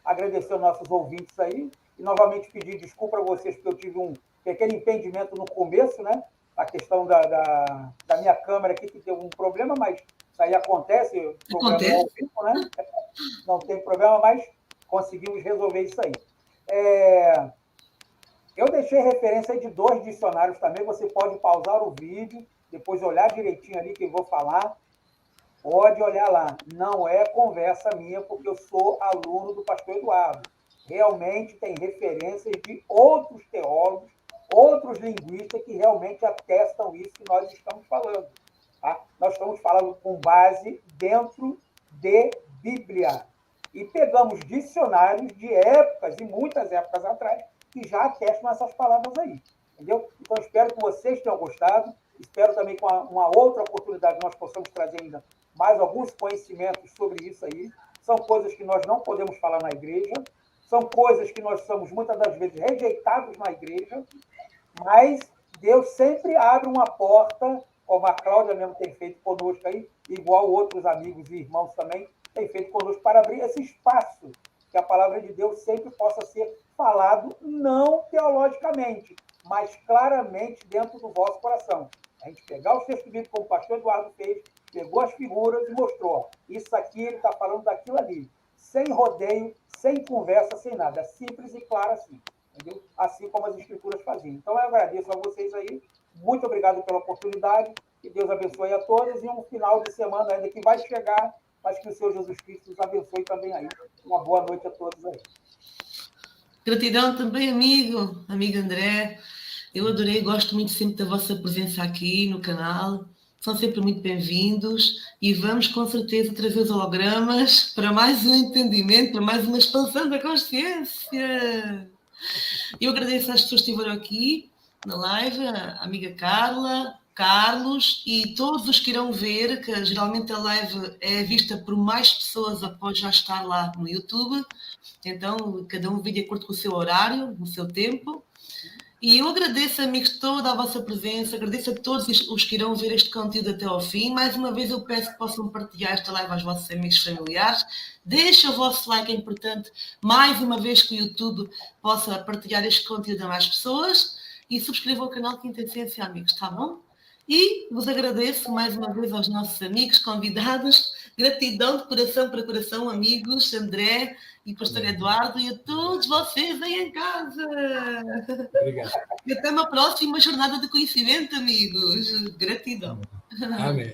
Agradecer aos nossos ouvintes aí. E, novamente, pedir desculpa a vocês, porque eu tive um pequeno impedimento no começo, né? A questão da minha câmera aqui, que teve um problema, mas isso aí acontece. Acontece. Ao vivo, né? Não tem problema, mas conseguimos resolver isso aí. Eu deixei referência de 2 dicionários também. Você pode pausar o vídeo, depois olhar direitinho ali que eu vou falar. Pode olhar lá. Não é conversa minha, porque eu sou aluno do pastor Eduardo. Realmente tem referências de outros teólogos, outros linguistas que realmente atestam isso que nós estamos falando. Tá? Nós estamos falando com base dentro de Bíblia. E pegamos dicionários de épocas, e muitas épocas atrás, que já atestam essas palavras aí. Entendeu? Então, espero que vocês tenham gostado. Espero também que com uma outra oportunidade nós possamos trazer ainda mais alguns conhecimentos sobre isso aí. São coisas que nós não podemos falar na igreja, são coisas que nós somos, muitas das vezes, rejeitados na igreja, mas Deus sempre abre uma porta, como a Cláudia mesmo tem feito conosco aí, igual outros amigos e irmãos também têm feito conosco, para abrir esse espaço, que a palavra de Deus sempre possa ser falado, não teologicamente, mas claramente dentro do vosso coração. A gente pegar os textos bíblicos, como o pastor Eduardo fez, pegou as figuras e mostrou, ó, isso aqui ele está falando daquilo ali, sem rodeio, sem conversa, sem nada, simples e claro assim, entendeu? Assim como as escrituras faziam. Então, eu agradeço a vocês aí, muito obrigado pela oportunidade, que Deus abençoe a todos, e um final de semana ainda que vai chegar, mas que o Senhor Jesus Cristo nos abençoe também aí. Uma boa noite a todos aí. Gratidão também, amigo André. Eu adorei, gosto muito sempre da vossa presença aqui no canal. São sempre muito bem-vindos e vamos com certeza trazer os hologramas para mais um entendimento, para mais uma expansão da consciência. Eu agradeço às pessoas que estiveram aqui na live, a amiga Carla, Carlos e todos os que irão ver, que geralmente a live é vista por mais pessoas após já estar lá no YouTube. Então, cada um vê de acordo com o seu horário, no seu tempo. E eu agradeço, amigos, toda a vossa presença, agradeço a todos os que irão ver este conteúdo até ao fim. Mais uma vez eu peço que possam partilhar esta live aos vossos amigos familiares. Deixa o vosso like, é importante, mais uma vez que o YouTube possa partilhar este conteúdo a mais pessoas. E subscrevam o canal Quinta Essência, amigos, está bom? E vos agradeço mais uma vez aos nossos amigos convidados Gratidão de coração para coração, amigos, André e pastor Eduardo, e a todos vocês aí em casa. Obrigado. E até uma próxima jornada de conhecimento, amigos. Gratidão. Amém.